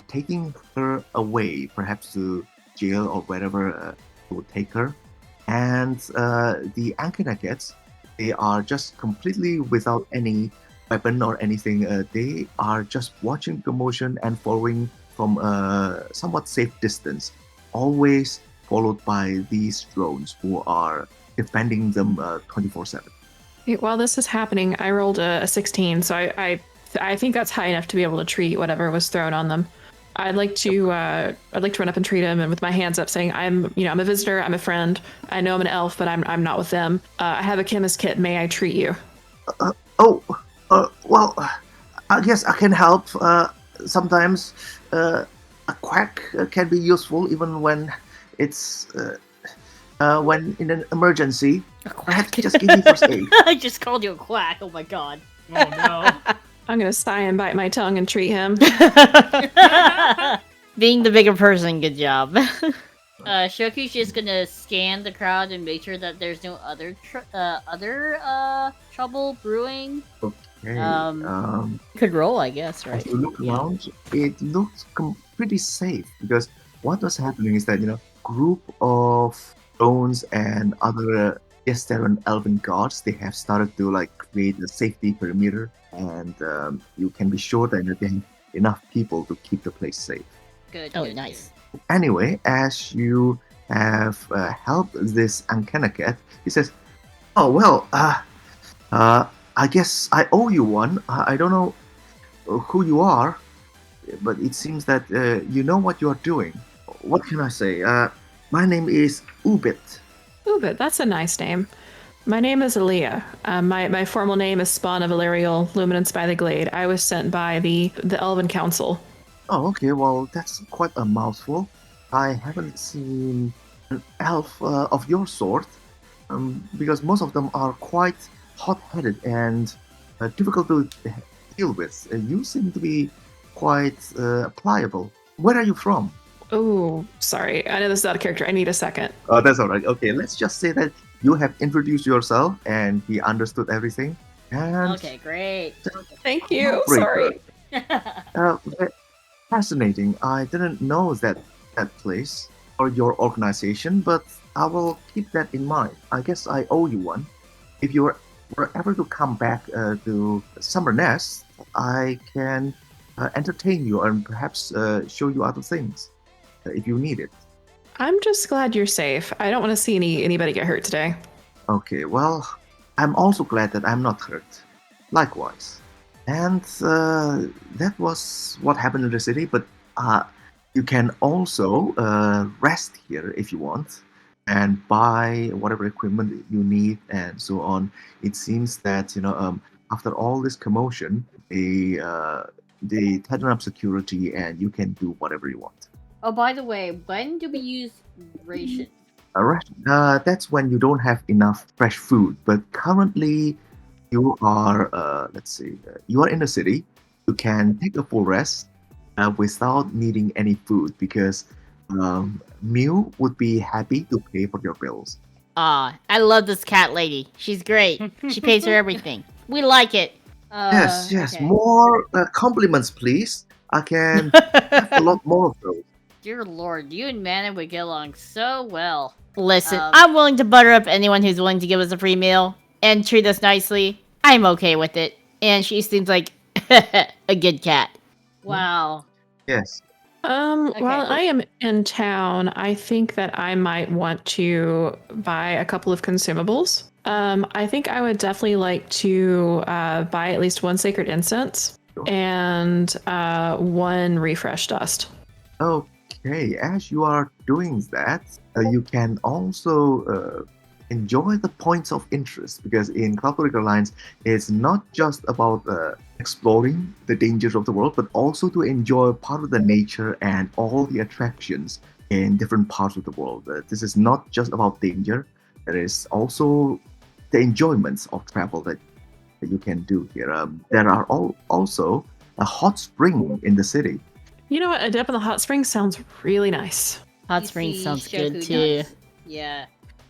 taking her away, perhaps to jail or wherever they would take her. And the Ankanakets, they are just completely without any weapon or anything. They are just watching commotion and following from a somewhat safe distance, always followed by these drones who are defending them 24/7. While this is happening, I rolled a 16, so I think that's high enough to be able to treat whatever was thrown on them. I'd like to run up and treat him, and with my hands up, saying, I'm a visitor, I'm a friend. I know I'm an elf, but I'm not with them. I have a chemist kit. May I treat you? Well, I guess I can help. Sometimes a quack can be useful, even when it's when in an emergency. A Perhaps quack. just give me first aid. I just called you a quack. Oh my god. Oh no. I'm gonna sigh and bite my tongue and treat him. Being the bigger person, good job. Shoku's just gonna scan the crowd and make sure that there's no other trouble brewing. Okay. Could roll, I guess, right? As you look around, it looks pretty safe because what was happening is that group of drones and other Esteran elven guards, they have started to create a safety perimeter, and you can be sure that they have enough people to keep the place safe. Good. Oh, nice. Anyway, as you have helped this Ankanaket, he says, "Oh well, I guess I owe you one. I don't know who you are, but it seems that you know what you are doing. What can I say? My name is Ubit." Ubit, that's a nice name. My name is Aaliyah. My formal name is Spawn of Illyrial, Luminance by the Glade. I was sent by the Elven Council. Oh, okay. Well, that's quite a mouthful. I haven't seen an elf of your sort, because most of them are quite hot-headed and difficult to deal with. You seem to be quite pliable. Where are you from? Oh, sorry. I know this is out of character. I need a second. Oh, that's all right. Okay, let's just say that you have introduced yourself and he understood everything. And Okay, great. Thank you. Cloudbreaker. Sorry. Very fascinating. I didn't know that place or your organization, but I will keep that in mind. I guess I owe you one. If you were ever to come back to Summer Nest, I can entertain you and perhaps show you other things if you need it. I'm just glad you're safe. I don't want to see anybody get hurt today. Okay, well, I'm also glad that I'm not hurt. Likewise. And that was what happened in the city, but you can also rest here if you want and buy whatever equipment you need and so on. It seems that, after all this commotion, they tighten up security and you can do whatever you want. Oh, by the way, when do we use ration? That's when you don't have enough fresh food. But currently, you are, you are in the city. You can take a full rest without needing any food because Mew would be happy to pay for your bills. I love this cat lady. She's great. She pays for everything. We like it. Yes, Okay. more compliments, please. I can have a lot more of those. Dear Lord, you and Mana would get along so well. Listen, Um, I'm willing to butter up anyone who's willing to give us a free meal and treat us nicely. I'm okay with it. And she seems like a good cat. Wow. Yes. While I am in town, I think that I might want to buy a couple of consumables. I think I would definitely like to buy at least one sacred incense and one refresh dust. Okay, as you are doing that, you can also enjoy the points of interest because in Cloudbreaker Alliance, it's not just about exploring the dangers of the world, but also to enjoy part of the nature and all the attractions in different parts of the world. This is not just about danger, there is also the enjoyments of travel that you can do here. There are also a hot spring in the city. You know what? A dip in the hot springs sounds really nice. Hot You spring see sounds good Shoku too. nuts. Yeah.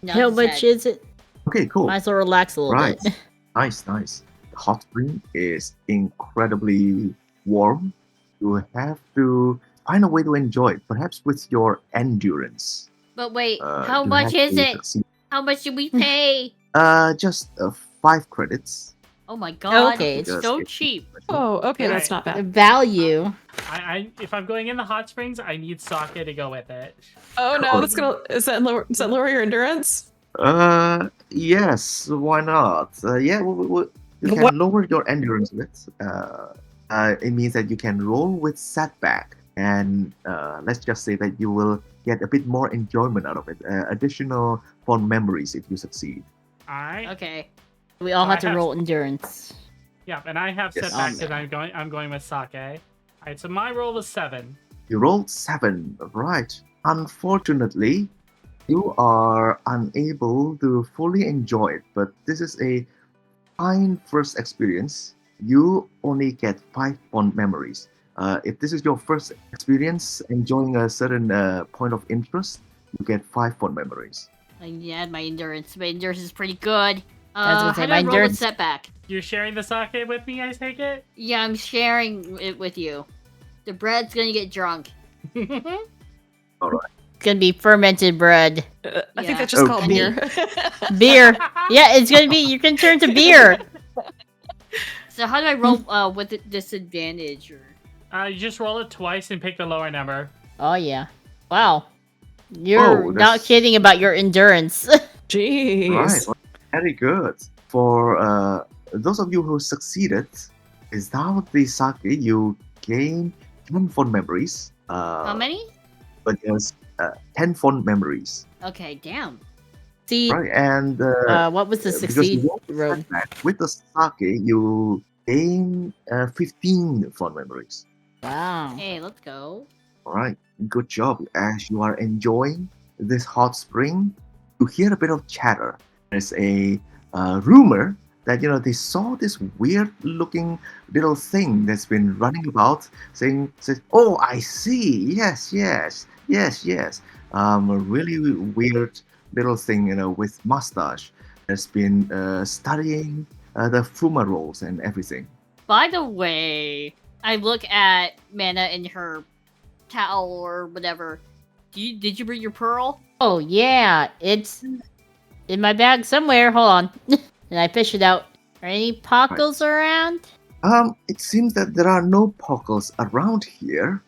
How Nuts much head. is it? Okay, cool. Might as well relax a little Right. bit. Nice. The hot spring is incredibly warm. You have to find a way to enjoy it, perhaps with your endurance. But wait, Uh, how you much have is to it? succeed. How much did we pay? Just 5 credits. Oh my god, Okay, it's Because so it's cheap. Oh, okay, Right. that's not bad. Value. If I'm going in the hot springs, I need sake to go with it. Oh no, that's gonna does that lower your endurance? Yes, why not? Yeah, you can lower your endurance with. It means that you can roll with setback, and let's just say that you will get a bit more enjoyment out of it. Additional fond memories if you succeed. All right. Okay. We all So have I to have- roll endurance. Yeah, and I have Yes. setbacks, Oh, and I'm going with sake. All right, so my roll was 7. You rolled 7, right? Unfortunately, you are unable to fully enjoy it, but this is a fine first experience. You only get 5 fond memories. If this is your first experience enjoying a certain point of interest, you get 5 fond memories. I need to add my endurance. My endurance is pretty good. I was gonna say, how do my I roll with endurance- setback? You're sharing the sake with me, I take it? Yeah, I'm sharing it with you. The bread's gonna get drunk. It's gonna be fermented bread. I Yeah. think that's just called Okay. beer. Beer. Yeah, it's gonna be. You can turn to beer. So how do I roll with a disadvantage? Or You just roll it twice and pick the lower number. Oh yeah. Wow. You're Oh, not that's- kidding about your endurance. Jeez. Right, well, very good. For those of you who succeeded, without the sake, you gain 10 fond memories. how many? But there's 10 fond memories. Okay, damn. See, Right, and what was the because you succeed rolled the road? setback, with the sake, you gain 15 fond memories. Wow. Hey, let's go. All right, good job. As you are enjoying this hot spring, you hear a bit of chatter. There's a rumor that they saw this weird-looking little thing that's been running about, saying, "Oh, I see. Yes. A really weird little thing, with mustache. Has been studying the fumaroles and everything. By the way, I look at Mana in her towel or whatever. Did you bring your pearl? Oh yeah, it's in my bag somewhere. Hold on. And I fish it out. Are any pockles around? It seems that there are no pockles around here,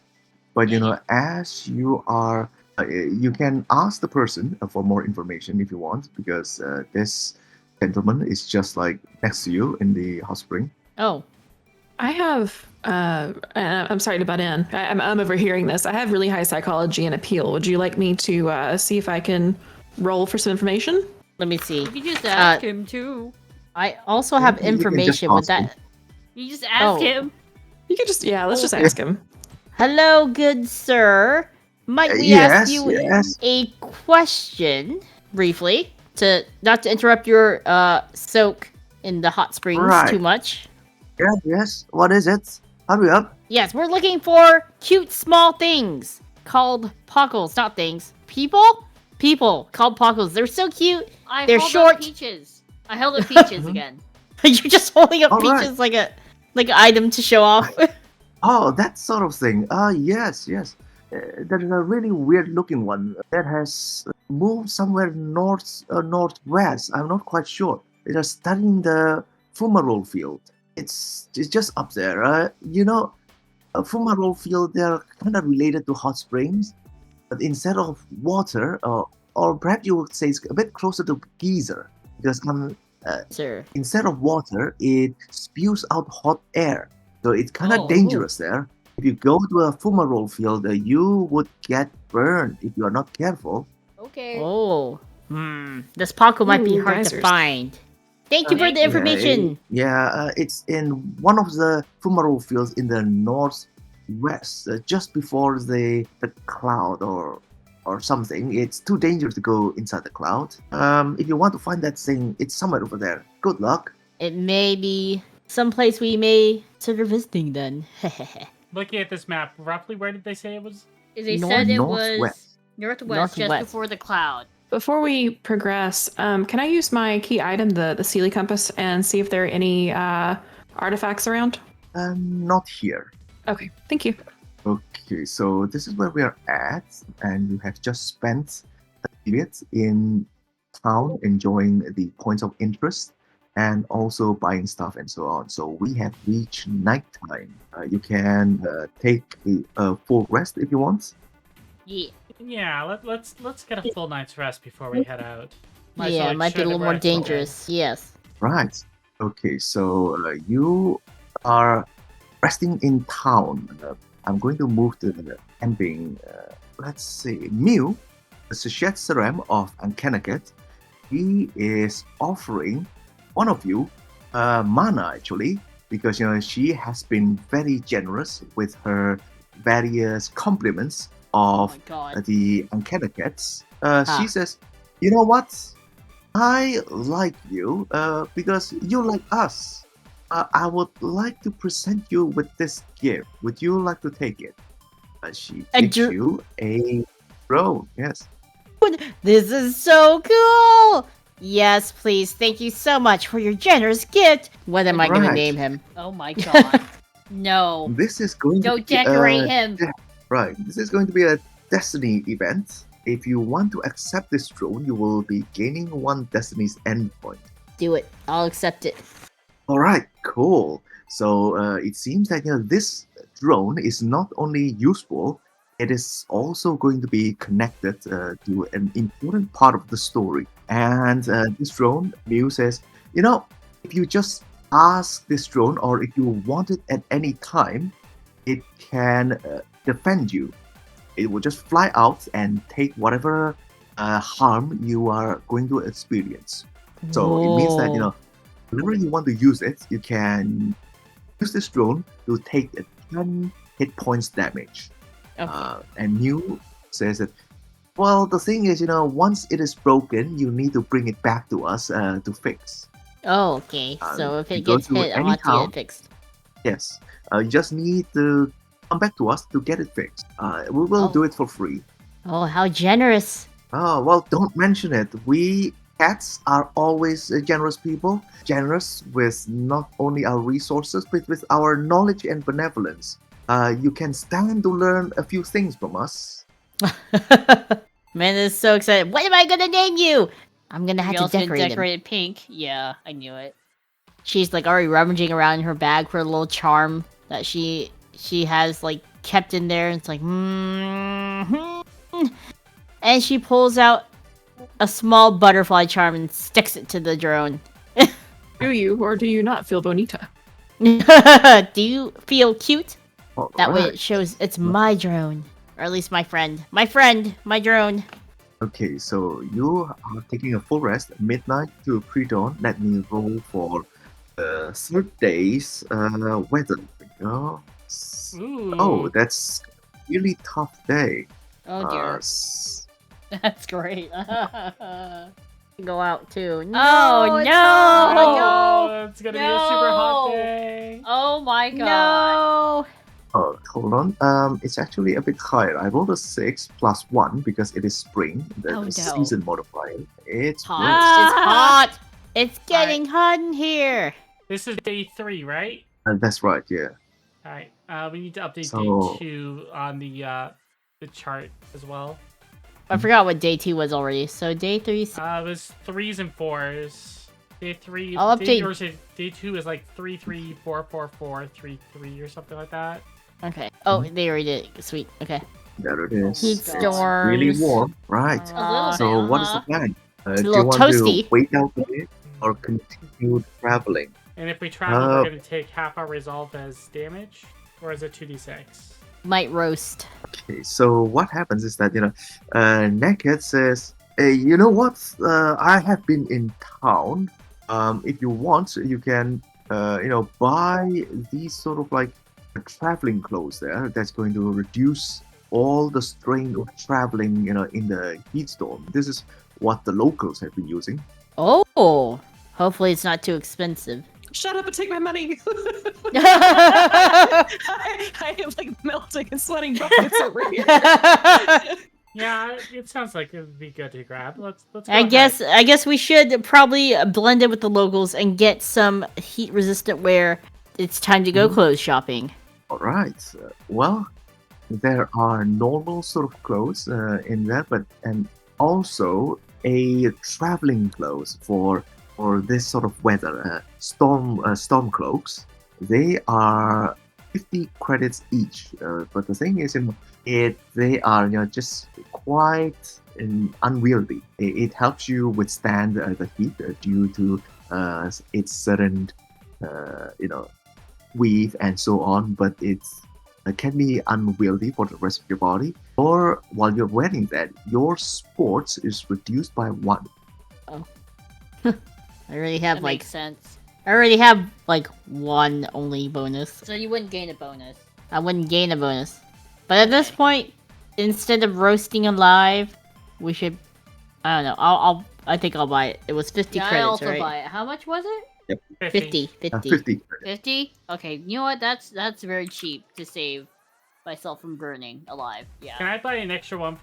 but as you are, you can ask the person for more information if you want, because this gentleman is just like next to you in the hot spring. Oh. I have, I'm sorry to butt in. I'm overhearing this. I have really high psychology and appeal. Would you like me to see if I can roll for some information? Let me see. You can just ask him too. I also have You can just information with ask him. that. You just ask him. You could just, let's just ask him. Hello, good sir. Might we ask you a question briefly to not to interrupt your soak in the hot springs too much? Yes. What is it? Hurry up. Yes, we're looking for cute small things called pockles, not things. People called pockles. They're so cute. They're held short. Up peaches. I held up peaches again. You're just holding up All peaches like an item to show off. Oh, that sort of thing. Yes. There is a really weird looking one that has moved somewhere northwest. I'm not quite sure. It is studying the fumarole field. It's just up there. A fumarole field, they're kind of related to hot springs, but instead of water, or perhaps you would say it's a bit closer to geyser, because Sir. instead of water, it spews out hot air. So it's kind of dangerous there. If you go to a fumarole field, you would get burned if you are not careful. Okay. Oh. This pockle might be hard to geysers. find. Thank you for the information. It's in one of the fumarole fields in the northwest, just before the cloud or something. It's too dangerous to go inside the cloud. If you want to find that thing, it's somewhere over there. Good luck. It may be someplace we may consider visiting then. Looking at this map, roughly where did they say it was? They said it was northwest. northwest, just before the cloud. Before we progress, can I use my key item, the Sealy Compass, and see if there are any artifacts around? Not here. Okay, thank you. Okay, so this is where we are at, and you have just spent a period in town enjoying the points of interest and also buying stuff and so on. So we have reached nighttime. You can take a full rest if you want. Yeah. Yeah, let's get a full night's rest before we head out. Might be a little more dangerous. Yes. Right. Okay, so you are resting in town. I'm going to move to the ending. Let's see. Mew, the Sachet Serum of Ankanaket, he is offering one of you mana, actually, because she has been very generous with her various compliments of the Ankanaket. She says, you know what? I like you because you like us. I would like to present you with this gift. Would you like to take it? She gives you a drone. Yes. This is so cool! Yes, please. Thank you so much for your generous gift. What am I going to name him? Oh my god. No. This is going to decorate him. Right. This is going to be a Destiny event. If you want to accept this drone, you will be gaining one Destiny's endpoint. Do it. I'll accept it. All right, cool. So it seems that this drone is not only useful, it is also going to be connected to an important part of the story. And this drone, Mew says, if you just ask this drone, or if you want it at any time, it can defend you. It will just fly out and take whatever harm you are going to experience. So it means that, whenever you want to use it, you can use this drone to take 10 hit points damage. Okay. And Mew says that, well, the thing is, once it is broken, you need to bring it back to us to fix. Oh, okay. So if you it go gets to hit, I'll any have to get town. it fixed. Yes. You just need to come back to us to get it fixed. We will do it for free. Oh, how generous. Oh, well, don't mention it. We Cats are always generous people, generous with not only our resources, but with our knowledge and benevolence. You can stand to learn a few things from us. Man is so excited. What am I gonna name you? I'm gonna have You to also decorate him. decorated pink. Yeah, I knew it. She's like already rummaging around in her bag for a little charm that she has like kept in there. It's like, and she pulls out a small butterfly charm and sticks it to the drone. Do you or do you not feel bonita? Do you feel cute? That way Alright. it shows it's my drone, or at least my friend, my drone. Okay, so you are taking a full rest, midnight to pre-dawn. Let me roll for the third day's weather. There we go. Ooh. Oh, that's really tough day. Oh dear. That's great. Go out too. Oh, it's no! not. Oh, it's gonna be a super hot No. day. Oh my god. No. Oh, hold on. It's actually a bit higher. I rolled a 6 plus 1 because it is spring. The Oh, no. season modifier. It's Hot. worse. It's hot. It's getting hot in here. This is day 3, right? That's right. Yeah. All right. We need to update So- day 2 on the chart as well. I forgot what day 2 was already. So day 3. It was 3s and 4s. Day 3. I'll day, update- or say day 2 is like 3 3 4 4 4 3 3 or something like that. Okay. Oh, they already did it. Sweet. Okay. There it is. Heat It's storms. really warm. Right. A little bit. So what is the huh? plan? It's a Do you little want toasty. to wait out a bit or continue traveling? And if we travel, Uh, we're going to take half our resolve as damage, or is it 2d6? Might roast. Okay, so what happens is that Naked says, "Hey, you know what? I have been in town. If you want, you can buy these sort of like traveling clothes there. That's going to reduce all the strain of traveling, in the heat storm. This is what the locals have been using." Oh. Hopefully it's not too expensive. Shut up and take my money. I I am like melting and sweating buckets over here. Yeah, it sounds like it would be good to grab. Let's go ahead. guess we should probably blend in with the locals and get some heat resistant wear. It's time to go clothes shopping. All right. Well, there are normal sort of clothes in there, and also a traveling clothes for this sort of weather. Storm cloaks. They are 50 credits each. But the thing is, they are just quite unwieldy. It helps you withstand the heat due to its certain weave and so on, but it's can be unwieldy for the rest of your body. Or while you're wearing that, your sports is reduced by 1. I already have That like makes sense. one only bonus. So you wouldn't gain a bonus. I wouldn't gain a bonus. But at this point, instead of roasting alive, we should. I don't know. I think I'll buy it. It was 50 Yeah, I credits, also right? buy it. How much was it? 50. 50 credits. 50? Okay, you know what? That's very cheap to save myself from burning alive. Yeah. Can I buy an extra one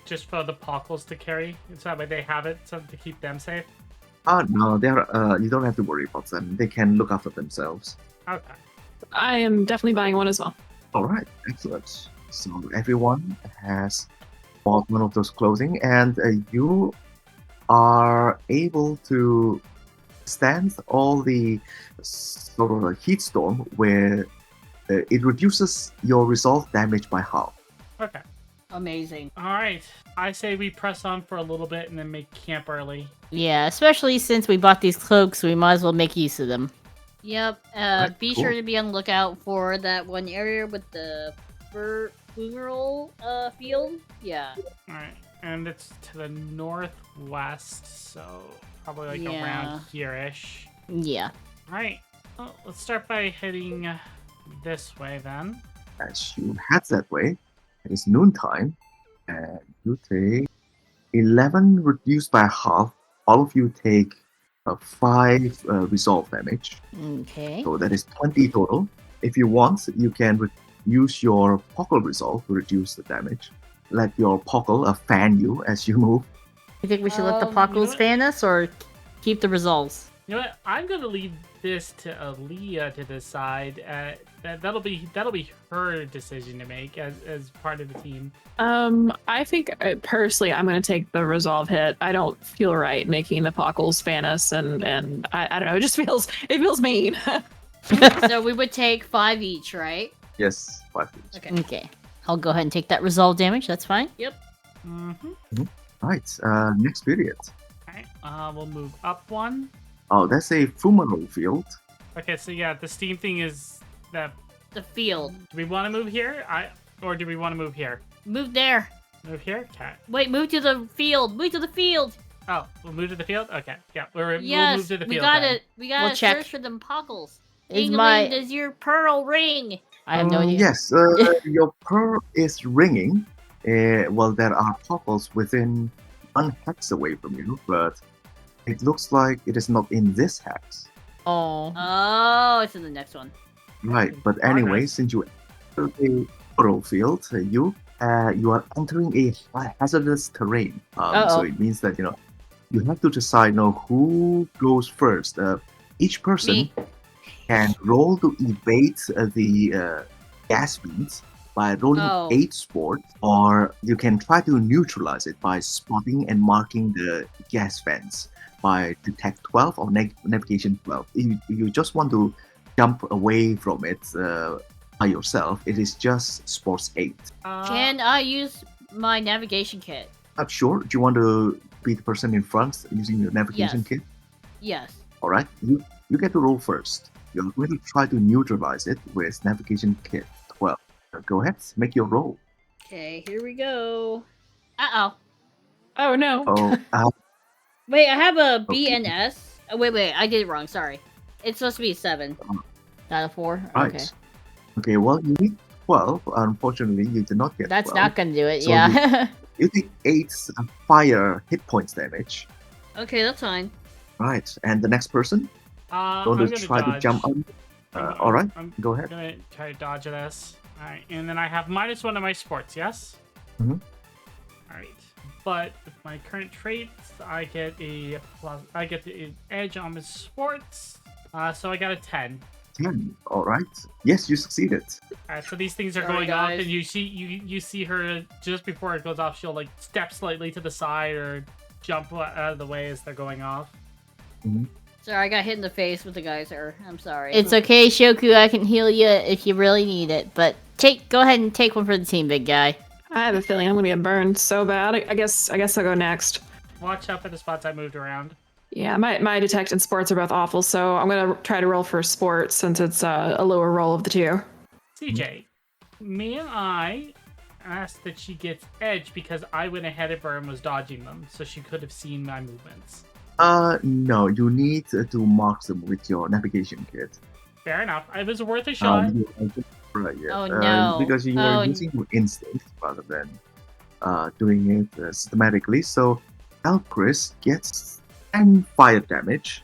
just for the pockles to carry? So that way they have it to keep them safe? No, you don't have to worry about them. They can look after themselves. Okay. I am definitely buying one as well. All right, excellent. So everyone has bought one of those clothing, and you are able to stand all the sort of a heat storm where it reduces your resolve damage by half. Okay. Amazing. All right. I say we press on for a little bit and then make camp early. Yeah, especially since we bought these cloaks, we might as well make use of them. Yep. Right, Be cool. sure to be on the lookout for that one area with the funeral field. Yeah. All right. And it's to the northwest, so probably like Yeah. around here-ish. Yeah. All right. Well, let's start by heading this way then. As you head that way, it is noontime, and you take 11 reduced by half. All of you take 5 resolve damage. Okay. So that is 20 total. If you want, you can use your Pockle resolve to reduce the damage. Let your Pockle fan you as you move. You think we should let the You know Pockles what? fan us or keep the results? You know what? I'm gonna leave this to Aaliyah to decide. That'll be her decision to make as part of the team. I think personally, I'm going to take the resolve hit. I don't feel right making the Pockles fan us, and I don't know. It just feels mean. So we would take 5 each, right? Yes, 5 each. Okay. Okay. I'll go ahead and take that resolve damage. That's fine. Mm-hmm. Right, next period. Alright, we'll move up one. Oh, that's a fumarole field. Okay, so yeah, the steam thing is that. The field. Do we want to move here? Or do we want to move here? Move there. Move here? Okay. Wait, move to the field. Move to the field. Oh, we'll move to the field? Okay. Yeah, we'll Yes, move to the we field. gotta, then. we gotta We'll check. search for them Pockles. Is Ding-a-ling, my- does your pearl ring? I have no idea. Yes, your pearl is ringing. Well, there are pockles within 1 hex away from you, but it looks like it is not in this hex. Oh. Oh, it's in the next one. Right, but anyway, Progress. since you enter a pearl field, you are entering a hazardous terrain. So Uh-oh. it means that you have to decide who goes first. Each person Me. can roll to evade the gas beams by rolling Oh. 8 sports, or you can try to neutralize it by spotting and marking the gas vents by detect 12 or navigation 12. If you just want to jump away from it by yourself, it is just sports 8. Can I use my navigation kit? Not sure. Do you want to be the person in front using your navigation Yes. kit? Yes. All right, you get to roll first. You're going to try to neutralize it with navigation kit 12. Go ahead, make your roll. Okay, here we go. Uh-oh. Oh no. Oh, Wait, I have a B Okay. and S. Oh, wait, I did it wrong. Sorry. It's supposed to be 7. Out of 4? right. Okay. Okay, well, you need 12. Unfortunately, you did not get That's 12. not gonna do it, So yeah. You take 8 fire hit points damage. Okay, that's fine. Right, and the next person, I'm going to gonna try dodge. to jump up. All right, I'm go ahead. gonna try to dodge this. Alright, and then I have -1 on my sports, yes? Mhm. Alright. But with my current traits, I get an edge on my sports. So I got a 10. 10. All right. Yes, you succeeded. Alright, so these things are Sorry, going off, guys. and you see her just before it goes off. She'll like step slightly to the side or jump out of the way as they're going off. Sorry, I got hit in the face with the geyser. I'm sorry. It's okay, Shoku. I can heal you if you really need it. But go ahead and take one for the team, big guy. I have a feeling I'm gonna get burned so bad. I guess I'll go next. Watch out for the spots I moved around. Yeah, my detect and sports are both awful, so I'm gonna try to roll for sports since it's a lower roll of the two. CJ, may I ask that she gets edge because I went ahead of her and was dodging them, so she could have seen my movements. No, you need to mark them with your navigation kit. Fair enough. It was worth a shot. Right, yeah. Oh, no. Because you Oh, are using your instinct rather than doing it systematically. So Ellcrys gets 10 fire damage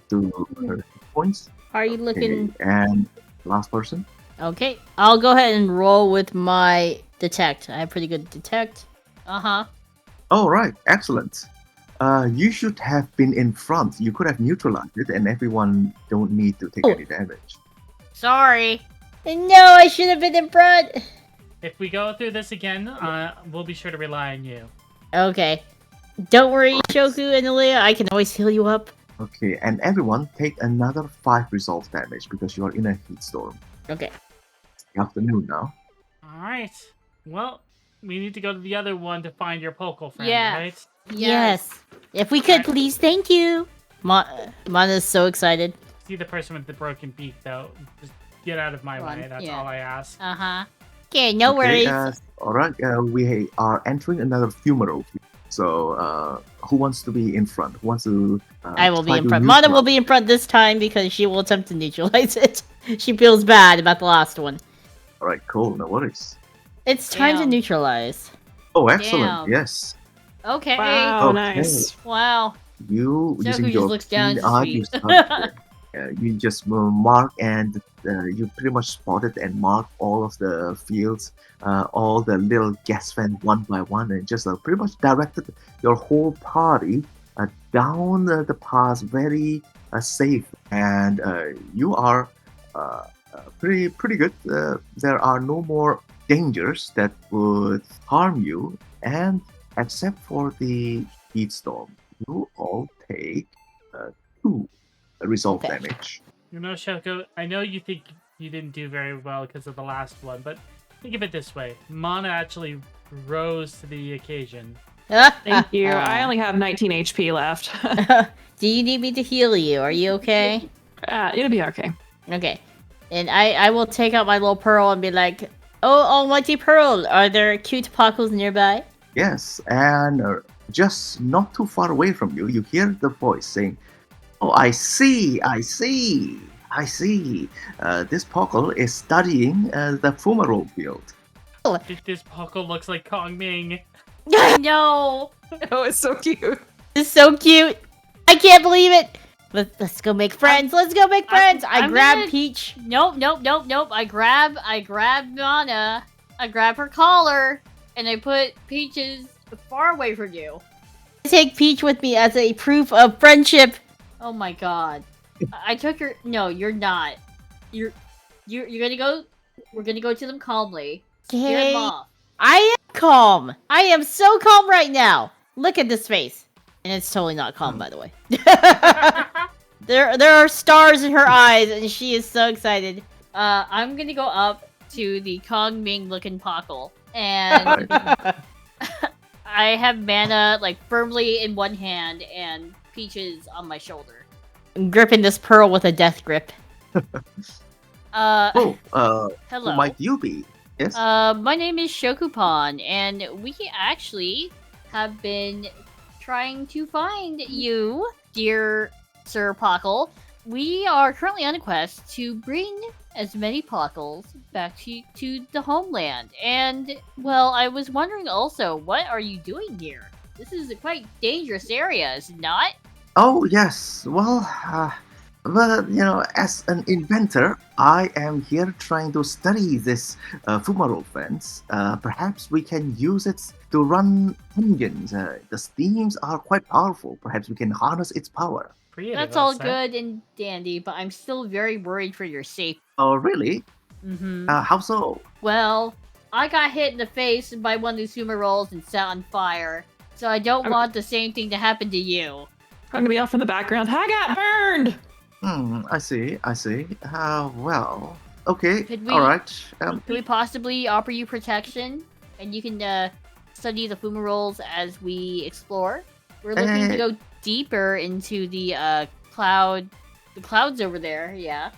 to her hit points. Are you looking? Okay, and last person. Okay, I'll go ahead and roll with my detect. I have pretty good detect. Uh-huh. All right, excellent. You should have been in front. You could have neutralized it, and everyone don't need to take Oh. any damage. Sorry. No, I should have been in front. If we go through this again, we'll be sure to rely on you. Okay. Don't worry, Shoku and Aaliyah. I can always heal you up. Okay, and everyone take another 5 resolve damage because you are in a heat storm. Okay. It's the afternoon now. Alright. Well, we need to go to the other one to find your Pokel friend, Yeah. right? Yes. If we could, please. Thank you. Mana's so excited. See the person with the broken beak, though. Just get out of my Come on, way. That's yeah. all I ask. Uh-huh. Okay, no worries. All right, we are entering another fumarole. So, who wants to be in front? Who wants to? I will be try in to front. Mana will neutralize- be in front this time because she will attempt to neutralize it. She feels bad about the last one. All right, cool. No worries. It's time to Damn. neutralize. Oh, excellent. Damn. Yes, Okay. Wow, Okay. nice. Wow. you Shoku using just your looks down keen at his eye, feet. you start You just mark and you pretty much spotted and marked all of the fields, all the little gas vents one by one, and just pretty much directed your whole party down the path very safe. And you are pretty good. There are no more dangers that would harm you, and except for the heat storm, you all take 2 resolve Okay. damage. You know, Shoko, I know you think you didn't do very well because of the last one, but think of it this way. Mana actually rose to the occasion. Thank you. I only have 19 HP left. Do you need me to heal you? Are you okay? It'll be okay. Okay. And I will take out my little pearl and be like, oh, almighty pearl, are there cute pockles nearby? Yes, and just not too far away from you, you hear the voice saying, "Oh, I see. This Pockle is studying the fumarole field." This Puckle looks like Kong Ming. I know! Oh, it's so cute. It's so cute! I can't believe it! Let's go make friends! Let's go make friends! I grab Peach. Nope. I grab Mana. I grab her collar, and I put Peaches far away from you. I take Peach with me as a proof of friendship. Oh my god. I took her. No, you're not. You're gonna go. We're gonna go to them calmly. Scare them Okay. off. I am calm. I am so calm right now. Look at this face. And it's totally not calm, by the way. There are stars in her eyes, and she is so excited. I'm gonna go up to the Kong Ming looking Pockle, and I have Mana like firmly in one hand and Peaches on my shoulder. I'm gripping this pearl with a death grip. Oh, who Hello. might you be? Yes. My name is Shokupan, and we actually have been trying to find you, dear Sir Pockle. We are currently on a quest to bring as many Pockles back to the homeland. And, well, I was wondering also, what are you doing here? This is a quite dangerous area, is it not? Oh, yes. Well, as an inventor, I am here trying to study this fumarole fence. Perhaps we can use it to run engines. The steams are quite powerful. Perhaps we can harness its power. Creative, That's I'll all say. good and dandy, but I'm still very worried for your safety. Oh, really? Mm-hmm. How so? Well, I got hit in the face by one of these sumo rolls and set on fire. So I don't want the same thing to happen to you. I'm gonna be off in the background. I got burned. I see. Well, okay. Could we- All right. Could we possibly offer you protection? And you can study the fumaroles as we explore? We're looking to go deeper into the clouds over there, yeah.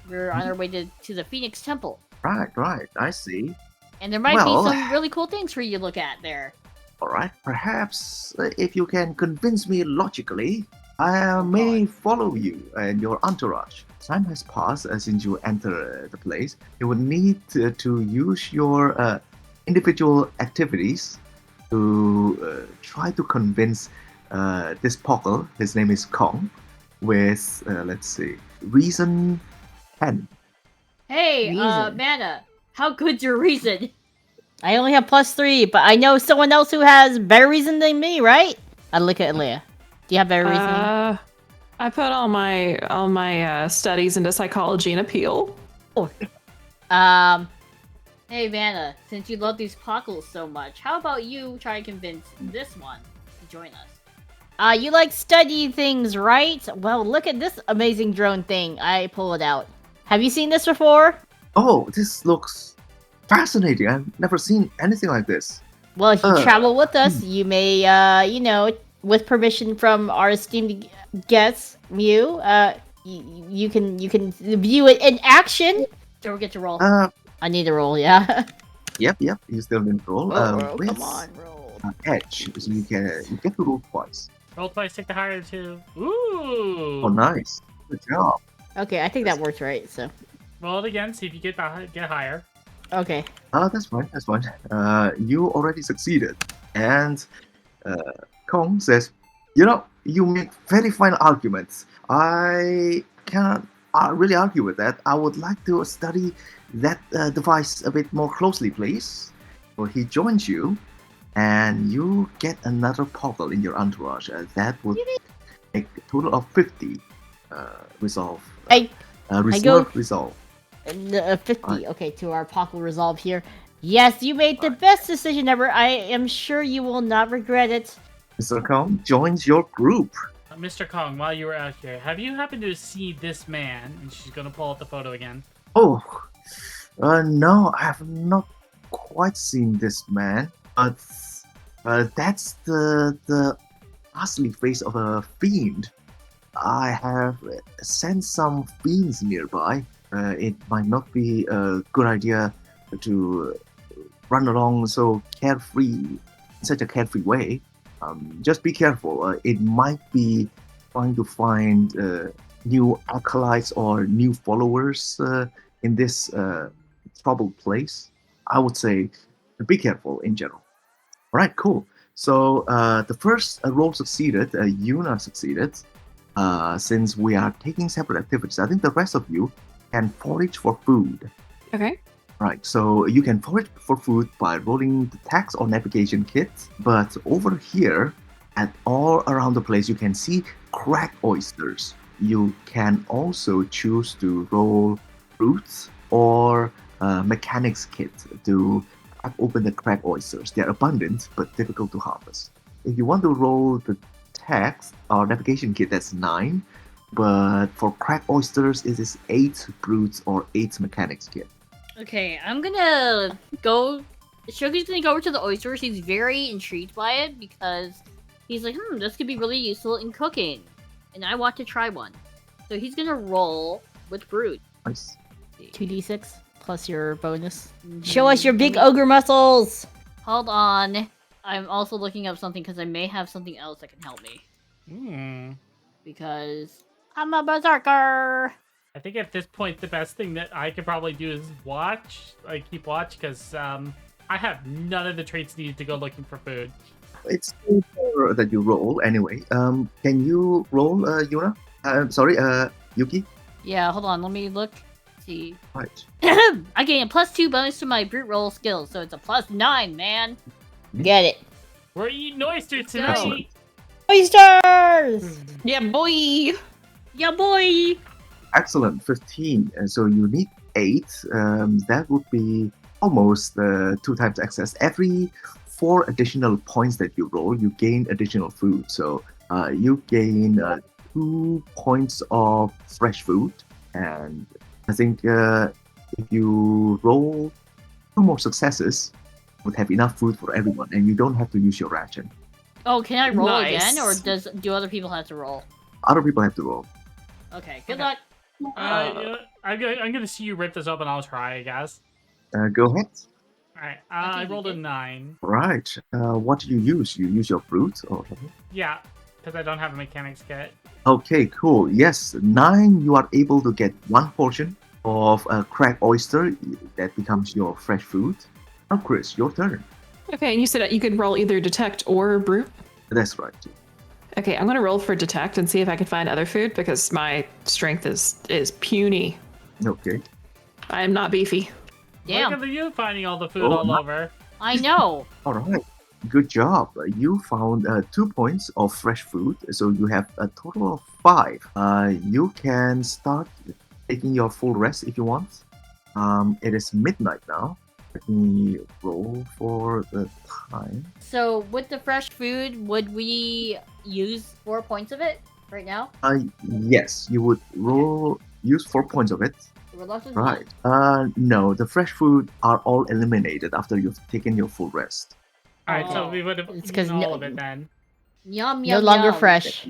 We're on our way to the Phoenix Temple. Right. I see. And there might Well- be some really cool things for you to look at there. All right. Perhaps if you can convince me logically, I may follow you and your entourage. Time has passed since you enter the place. You would need to use your individual activities to try to convince this Pockle, his name is Kong, with, let's see, reason 10. Hey, Reason. Mana, how good's your reason? I only have +3, but I know someone else who has better reason than me, right? I look at Leia. Do you have better reasoning? I put all my studies into psychology and appeal. Hey, Mana, since you love these Pockles so much, how about you try and convince this one to join us? You like study things, right? Well, look at this amazing drone thing. I pull it out. Have you seen this before? Oh, this looks fascinating. I've never seen anything like this. Well, if you travel with us, you may, with permission from our esteemed guest, Mew, you can view it in action. Don't forget to roll. I need to roll, yeah. Yep, you still didn't roll. With, come on, roll. Edge, so you get to roll twice. Roll twice, take the higher two. Ooh. Oh, nice. Good job. Okay, I think that worked right. So, Roll it again, see if you get higher. okay. That's fine. You already succeeded. And Kong says, you make very fine arguments. I can't really argue with that. I would like to study that device a bit more closely, please. So he joins you, and you get another Poggle in your entourage. That would make a total of 50 resolve. Reserve resolve. 50. Okay, to our Pockle resolve here. Yes, you made the best decision ever. I am sure you will not regret it. Mr. Kong joins your group. Mr. Kong, while you were out here, have you happened to see this man? And she's gonna pull out the photo again. Oh, no, I have not quite seen this man, but that's the ghastly face of a fiend. I have sent some fiends nearby. It might not be a good idea to run along so carefree, such a carefree way. Just be careful. It might be trying to find new acolytes or new followers in this troubled place. I would say be careful in general. All right, cool. So the first role succeeded. Yuna succeeded. Since we are taking separate activities, I think the rest of you can forage for food. Okay. Right, so you can forage for food by rolling the tax or navigation kit, but over here, at all around the place, you can see cracked oysters. You can also choose to roll fruits or mechanics kit to crack open the cracked oysters. They're abundant, but difficult to harvest. If you want to roll the tax or navigation kit, that's 9, but for cracked oysters, it is 8 brutes or 8 mechanics kit. Okay, I'm gonna go. Shoki's gonna go over to the oysters. He's very intrigued by it because he's like, this could be really useful in cooking, and I want to try one. So he's gonna roll with brute. Nice. 2d6 plus your bonus. Show us your big ogre muscles! Hold on. I'm also looking up something because I may have something else that can help me. Because I'm a berserker. I think at this point, the best thing that I could probably do is watch. Keep watch, because I have none of the traits needed to go looking for food. It's better that you roll anyway. Can you roll, Yuna? Sorry, Yuki? Yeah, hold on. Let me look. See. Right. I gain a +2 bonus to my brute roll skills, so it's a +9, man. Get it. We're eating oysters tonight. Excellent. Oysters! Yeah, boy. Yeah, boy. Excellent, 15. And so you need 8. That would be almost 2 times access. Every 4 additional points that you roll, you gain additional food. So you gain 2 points of fresh food. And I think if you roll 2 more successes, you would have enough food for everyone, and you don't have to use your ration. Oh, can I roll Nice. again, or do other people have to roll? Other people have to roll. Okay, good Okay. luck. I'm gonna see you rip this open. I'll try, I guess. Go ahead. All right. Okay, I you rolled a did. 9. Right. What do you use? You use your fruit or something? Yeah, because I don't have a mechanics kit. Okay, cool. Yes, 9, you are able to get 1 portion of a cracked oyster that becomes your fresh food. Now, Chris, your turn. Okay, and you said you could roll either detect or brute. That's right. Okay, I'm gonna roll for detect and see if I can find other food because my strength is puny. Okay. I am not beefy. Damn, Look at you finding all the food Oh, all my- over. I know. All right. Good job. You found 2 points of fresh food, so you have a total of 5. You can start taking your full rest if you want. It is midnight now. Let me roll for the time. So with the fresh food, would we use 4 points of it right now? Yes, you would use 4 points of it. We're left with Right. No, the fresh food are all eliminated after you've taken your full rest. All right, so Oh. we would have It's 'cause eaten all no- of it then. Yum, No yum, longer yum. fresh.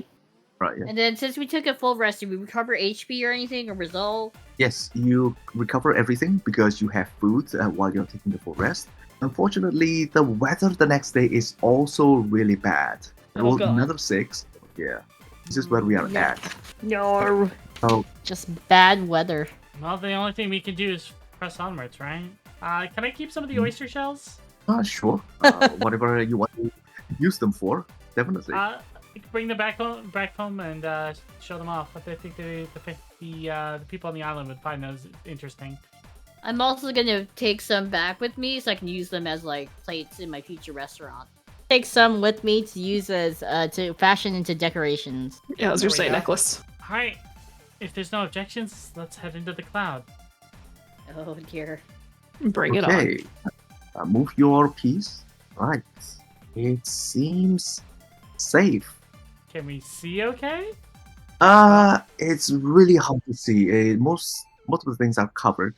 Right. Yeah. And then since we took a full rest, did we recover HP or anything or resolve? Yes, you recover everything because you have food while you're taking the full rest. Unfortunately, the weather the next day is also really bad. I Oh, rolled God. another 6. Yeah, this is where we are Yeah. at. No. So, Just bad weather. Well, the only thing we can do is press onwards, right? Can I keep some of the Hmm. oyster shells? sure. Whatever you want to use them for, definitely. bring them back home, and show them off. But I think the people on the island would find those interesting. I'm also gonna take some back with me so I can use them as like plates in my future restaurant. Take some with me to use as to fashion into decorations. Yeah, I was There gonna we say go. necklace. All right, if there's no objections, let's head into the cloud. Oh dear. Bring it on. Okay. Move your piece. Right. It seems safe. Can we see? Okay. It's really hard to see. Most of the things are covered.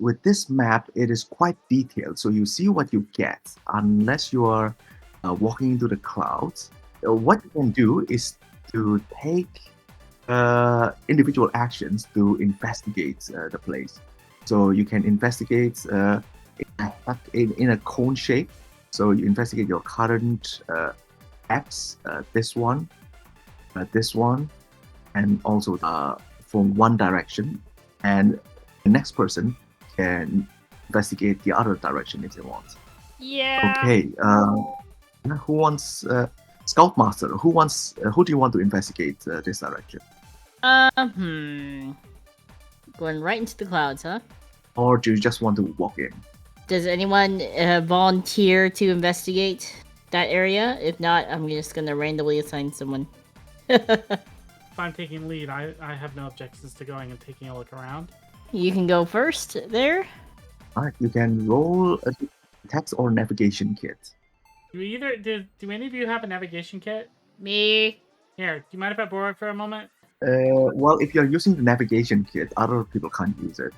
With this map, it is quite detailed, so you see what you get. Unless you are walking into the clouds, what you can do is to take individual actions to investigate the place. So you can investigate in a cone shape. So you investigate your current X, this one, and also from one direction, and the next person can investigate the other direction if they want. Yeah. Okay. Who wants Scoutmaster? Who do you want to investigate this direction? Going right into the clouds, huh? Or do you just want to walk in? Does anyone volunteer to investigate that area? If not, I'm just gonna randomly assign someone. If I'm taking lead, I have no objections to going and taking a look around. You can go first there. Alright, you can roll a text or navigation kit. Do any of you have a navigation kit? Me. Here, do you mind if I borrow it for a moment? Well, if you're using the navigation kit, other people can't use it.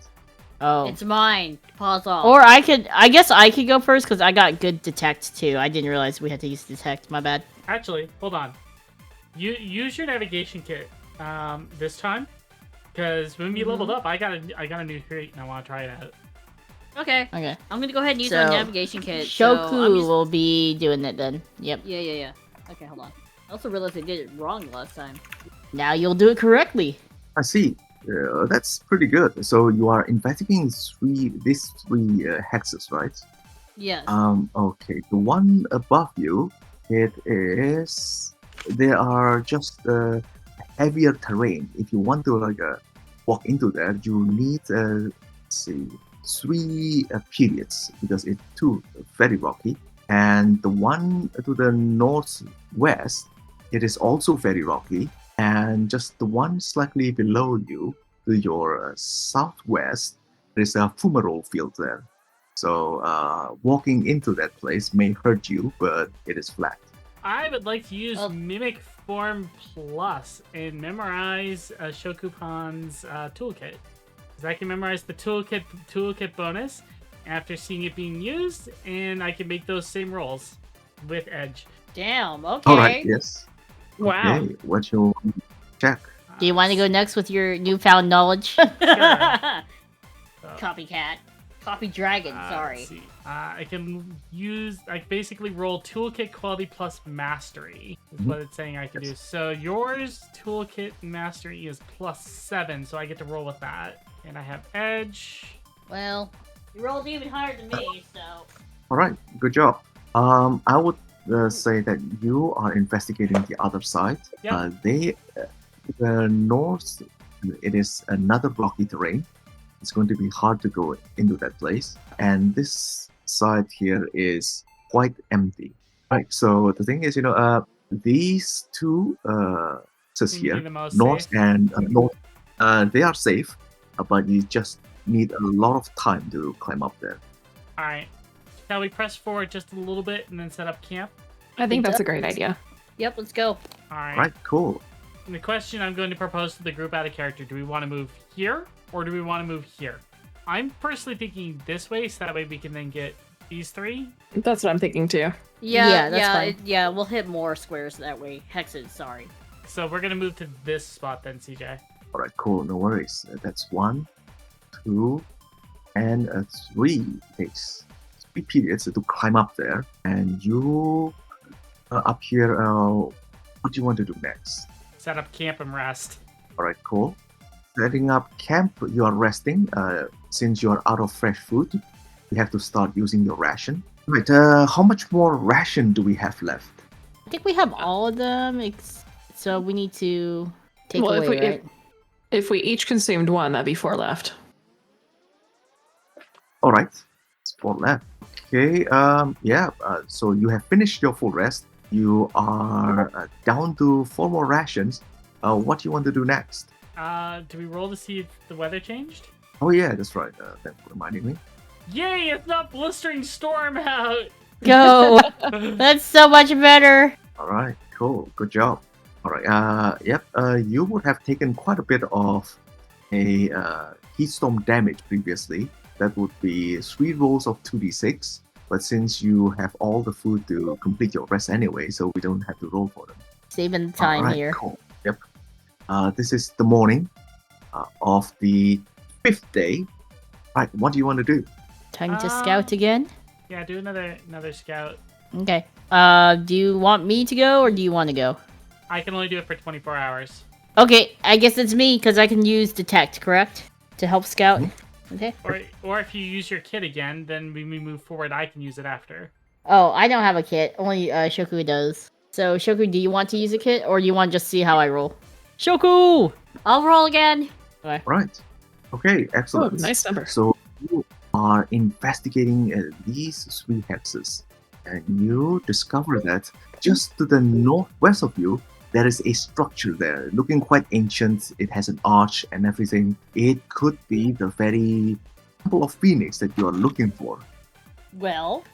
Oh. It's mine. Pause off. Or I guess I could go first because I got good detect too. I didn't realize we had to use detect. My bad. Actually, hold on. You use your navigation kit this time, because when we leveled up, I got a new trait and I want to try it out. Okay. Okay. I'm gonna go ahead and use So, my navigation kit. Shoku so I'm just- will be doing it then. Yep. Yeah. Okay, hold on. I also realized I did it wrong last time. Now you'll do it correctly. I see. That's pretty good. So you are investigating these three hexes, right? Yes. Okay. The one above you, there are just heavier terrain. If you want to walk into there, you need three periods because it's too very rocky. And the one to the northwest, it is also very rocky. And just the one slightly below you, to your southwest, there's a fumarole field there. So walking into that place may hurt you, but it is flat. I would like to use Oh. Mimic Form Plus and memorize Shokupan's toolkit. Because I can memorize the toolkit bonus after seeing it being used, and I can make those same rolls with Edge. Damn. Okay. All right. Yes. Wow. Okay. What's your check? Do you want to go next with your newfound knowledge? Copycat. Copy dragon. Let's Sorry. see. I basically roll toolkit quality plus mastery. Is what it's saying I can do. So yours toolkit mastery is +7, so I get to roll with that. And I have edge. Well, you rolled even higher than me, so. All right. Good job. I would say that you are investigating the other side. Yep. The north, it is another rocky terrain. It's going to be hard to go into that place. And this side here is quite empty. Right. So the thing is, these two says Seem to be here, the most north safe. and north, they are safe, but you just need a lot of time to climb up there. Alright. Shall we press forward just a little bit and then set up camp? I think that's a great idea. Yep, let's go. Alright. Right. Cool. And the question I'm going to propose to the group out of character, do we want to move here or do we want to move here? I'm personally thinking this way, so that way we can then get these three. That's what I'm thinking too. Yeah, that's fine. Yeah, we'll hit more squares that way. Hexes, sorry. So we're going to move to this spot then, CJ. All right, cool. No worries. That's 1, 2, and 3. Takes 3 periods to climb up there. And you up here, what do you want to do next? Set up camp and rest. All right, cool. Setting up camp, you are resting. Since you are out of fresh food, you have to start using your ration. Right, how much more ration do we have left? I think we have all of them. So we need to take Well, away, right? if we each consumed one, that'd be 4 left. All right, it's 4 left. Okay. Yeah. So you have finished your full rest. You are down to 4 more rations. What do you want to do next? Do we roll to see if the weather changed? Oh yeah, that's right. Thanks for reminding me. Yay! It's not blistering storm out. Go! That's so much better. All right. Cool. Good job. All right. Yep. You would have taken quite a bit of a heat storm damage previously. That would be 3 rolls of 2d6. But since you have all the food to complete your rest anyway, so we don't have to roll for them. Saving the time All right, here. Cool. Yep. This is the morning of the 5th day. Right. What do you want to do? Time to scout again. Yeah, do another scout. Okay. Do you want me to go or do you want to go? I can only do it for 24 hours. Okay, I guess it's me because I can use detect, correct? To help scout. Okay. Or if you use your kit again, then when we move forward, I can use it after. Oh, I don't have a kit. Only Shoku does. So Shoku, do you want to use a kit or do you want to just see how I roll? Shoku! I'll roll again. Okay. Right. Okay. Excellent. Oh, nice number. So you are investigating these 3 hexes, and you discover that just to the northwest of you, there is a structure there, looking quite ancient. It has an arch and everything. It could be the very Temple of Phoenix that you are looking for. Well,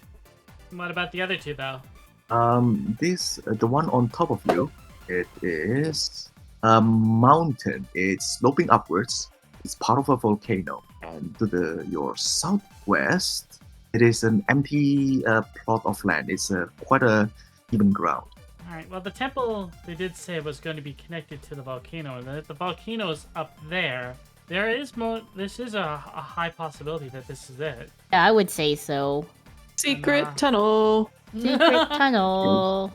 What about the other 2, though? The one on top of you, it is a mountain. It's sloping upwards. It's part of a volcano. And to your southwest, it is an empty plot of land. It's quite a even ground. Alright, well, the temple, they did say was going to be connected to the volcano, and if the volcano is up there, this is a high possibility that this is it. yeah, I would say so. Secret And, tunnel. Secret tunnel.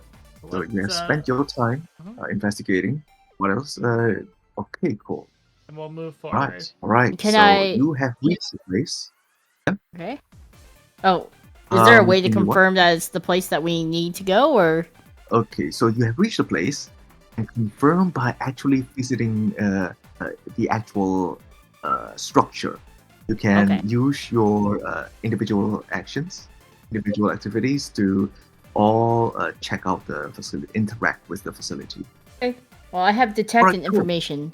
So you have Let's, spent your time investigating. What else? Okay, cool. and we'll move forward. Right, all right. Can so I- you have reached the place. Okay. Oh, is there a way to can you what? confirm that it's the place that we need to go, or? Okay, so you have reached the place and confirm by actually visiting the actual structure. You can Okay. use your individual actions, individual activities to all check out the facility, interact with the facility. Well, I have detect Alright, and cool. information,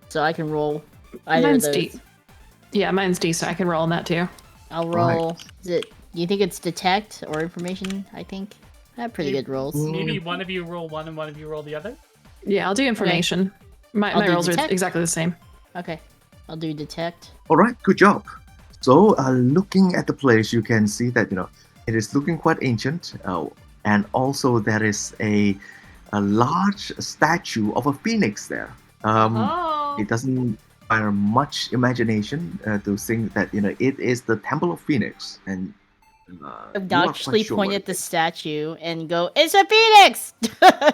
so I can roll either Mine's of those. D. Yeah, mine's decent. I can roll on that too. I'll Right. roll. Do you think it's detect or information? I think I have pretty Maybe- good rolls. Maybe one of you roll one and one of you roll the other? Yeah, I'll do information. My I'll do rolls are detect. exactly the same. Okay, I'll do detect. All right, good job. So, looking at the place, you can see that it is looking quite ancient, and also there is a large statue of a phoenix there. Oh. It doesn't require much imagination to think that it is the Temple of Phoenix, and I you would are actually quite sure point what at it the is. statue and go, "It's a phoenix!" I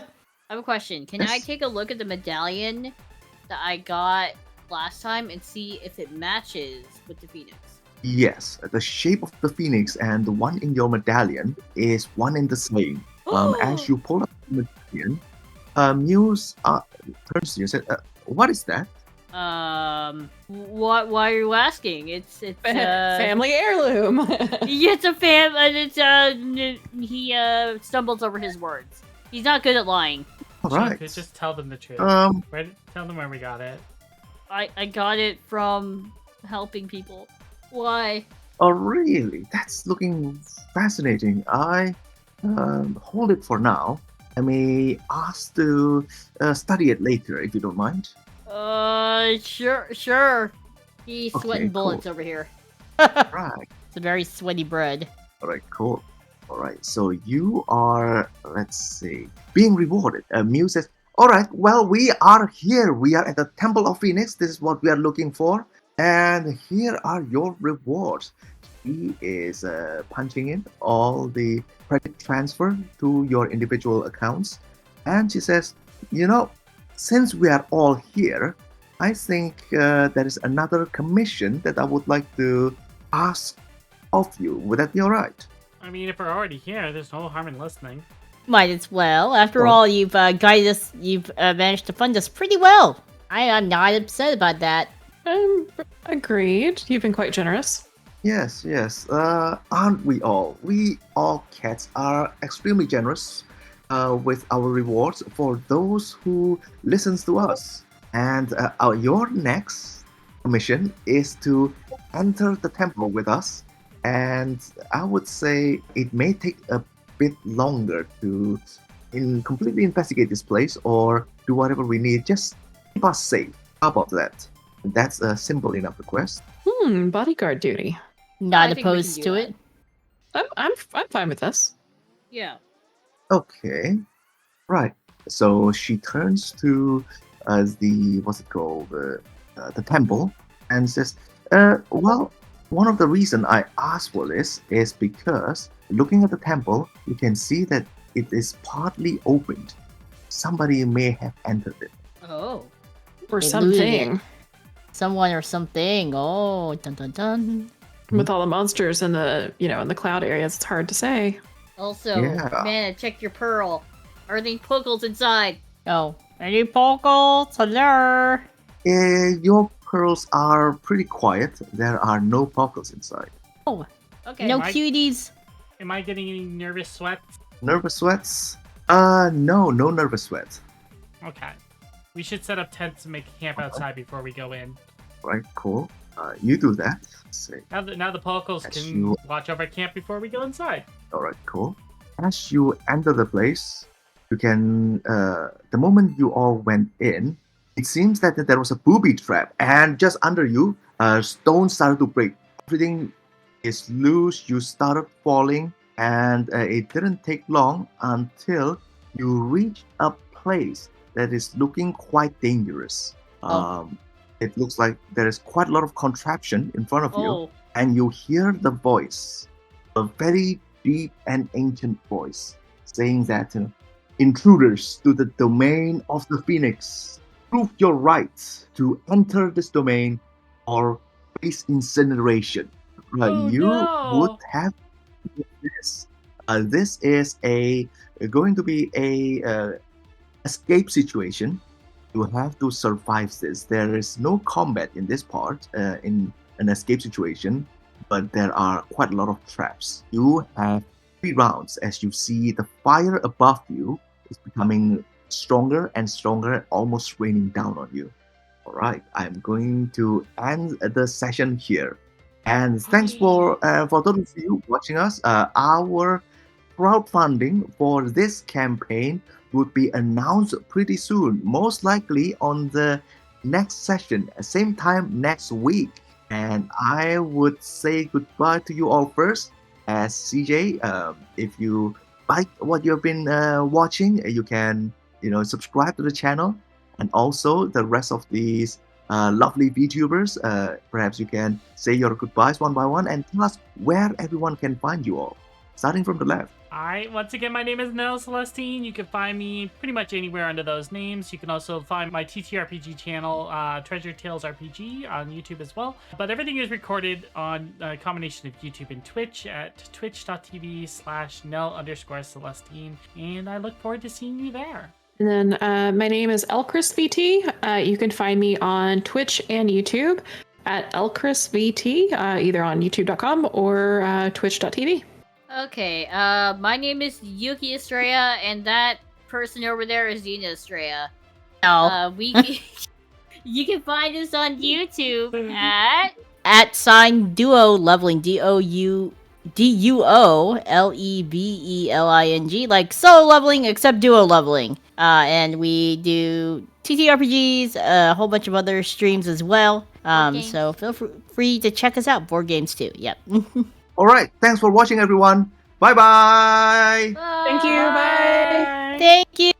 have a question. Can I Yes. take a look at the medallion that I got last time and see if it matches with the phoenix? Yes, the shape of the phoenix and the one in your medallion is one and the same. As you pull up the medallion, Muse turns to you and said, "What is that?" What? Why are you asking? It's Family heirloom. Yeah, it's a fam. He stumbles over his words. He's not good at lying. All Sure, right. just tell them the truth. Tell them where we got it. I got it from helping people. Why? Oh, really? That's looking fascinating. I hold it for now. I may ask to study it later if you don't mind. Sure. He's Okay, sweating cool. bullets over here. Right. It's a very sweaty bread. All right, cool. All right, so you are, let's see, being rewarded. Muse says, all right, well, we are here. We are at the Temple of Phoenix. This is what we are looking for. And here are your rewards. She is punching in all the credit transfer to your individual accounts. And she says, since we are all here, I think there is another commission that I would like to ask of you. Would that be all right? I mean, if we're already here, there's no harm in listening. Might as well. After Oh. all, you've guided us. You've managed to fund us pretty well. I am not upset about that. Agreed. You've been quite generous. Yes, yes. Aren't we all? We all cats are extremely generous with our rewards for those who listens to us. And your next mission is to enter the temple with us. And I would say it may take a bit longer to completely investigate this place or do whatever we need. Just keep us safe. How about that? That's a simple enough request. Bodyguard duty. Not I think we opposed can to do it. I'm fine with this. Yeah. Okay, right. So she turns to the what's it called, the temple, and says, "Well, one of the reason I asked for this is because looking at the temple, you can see that it is partly opened. Somebody may have entered it." Oh. Or They looted something. Someone or something. Oh, dun dun dun. With all the monsters in the in the cloud areas, it's hard to say. Also, Yeah. man, check your pearl. Are there any puckles inside? Oh, any Poggles? Hello. Your pearls are pretty quiet. There are no pockets inside. Okay. No Mike? cuties. Am I getting any nervous sweats? Nervous sweats? No nervous sweat. Okay. We should set up tents and make a camp outside before we go in. Right, cool. You do that. Let's see. Now the Polkos As can you- watch over camp before we go inside. All right, cool. As you enter the place, you can. The moment you all went in, it seems that there was a booby trap, and just under you, stones started to break. Everything is loose. You started falling, and it didn't take long until you reach a place that is looking quite dangerous. Oh. It looks like there is quite a lot of contraption in front of you, Oh. and you hear the voice, a very deep and ancient voice, saying that intruders to the domain of the Phoenix, prove your right to enter this domain or face incineration. Oh, You no. would have this. This is going to be a escape situation. You have to survive this. There is no combat in this part, in an escape situation, but there are quite a lot of traps. You have 3 rounds as you see the fire above you is becoming stronger and stronger, almost raining down on you. All right, I'm going to end the session here. And thanks for those of you watching us. Our crowdfunding for this campaign would be announced pretty soon, most likely on the next session, same time next week. And I would say goodbye to you all first. As CJ, if you like what you've been watching, you can subscribe to the channel, and also the rest of these lovely VTubers. Perhaps you can say your goodbyes one by one and tell us where everyone can find you all, starting from the left. Alright, once again, my name is Nell Celestine. You can find me pretty much anywhere under those names. You can also find my TTRPG channel, Treasure Tales RPG, on YouTube as well. But everything is recorded on a combination of YouTube and Twitch at twitch.tv/Nell_Celestine. And I look forward to seeing you there. And then my name is Ellcrys VT. You can find me on Twitch and YouTube at Ellcrys VT, either on youtube.com or twitch.tv. Okay. My name is Yuki Astrea, and that person over there is Yuna Astrea. No. You can find us on YouTube at @duo leveling DUOLEVELING, like solo leveling except duo leveling. And we do TTRPGs, a whole bunch of other streams as well. games. So feel free to check us out. Board games too. Yep. All right, thanks for watching, everyone. Bye bye. Thank you. Bye. Thank you.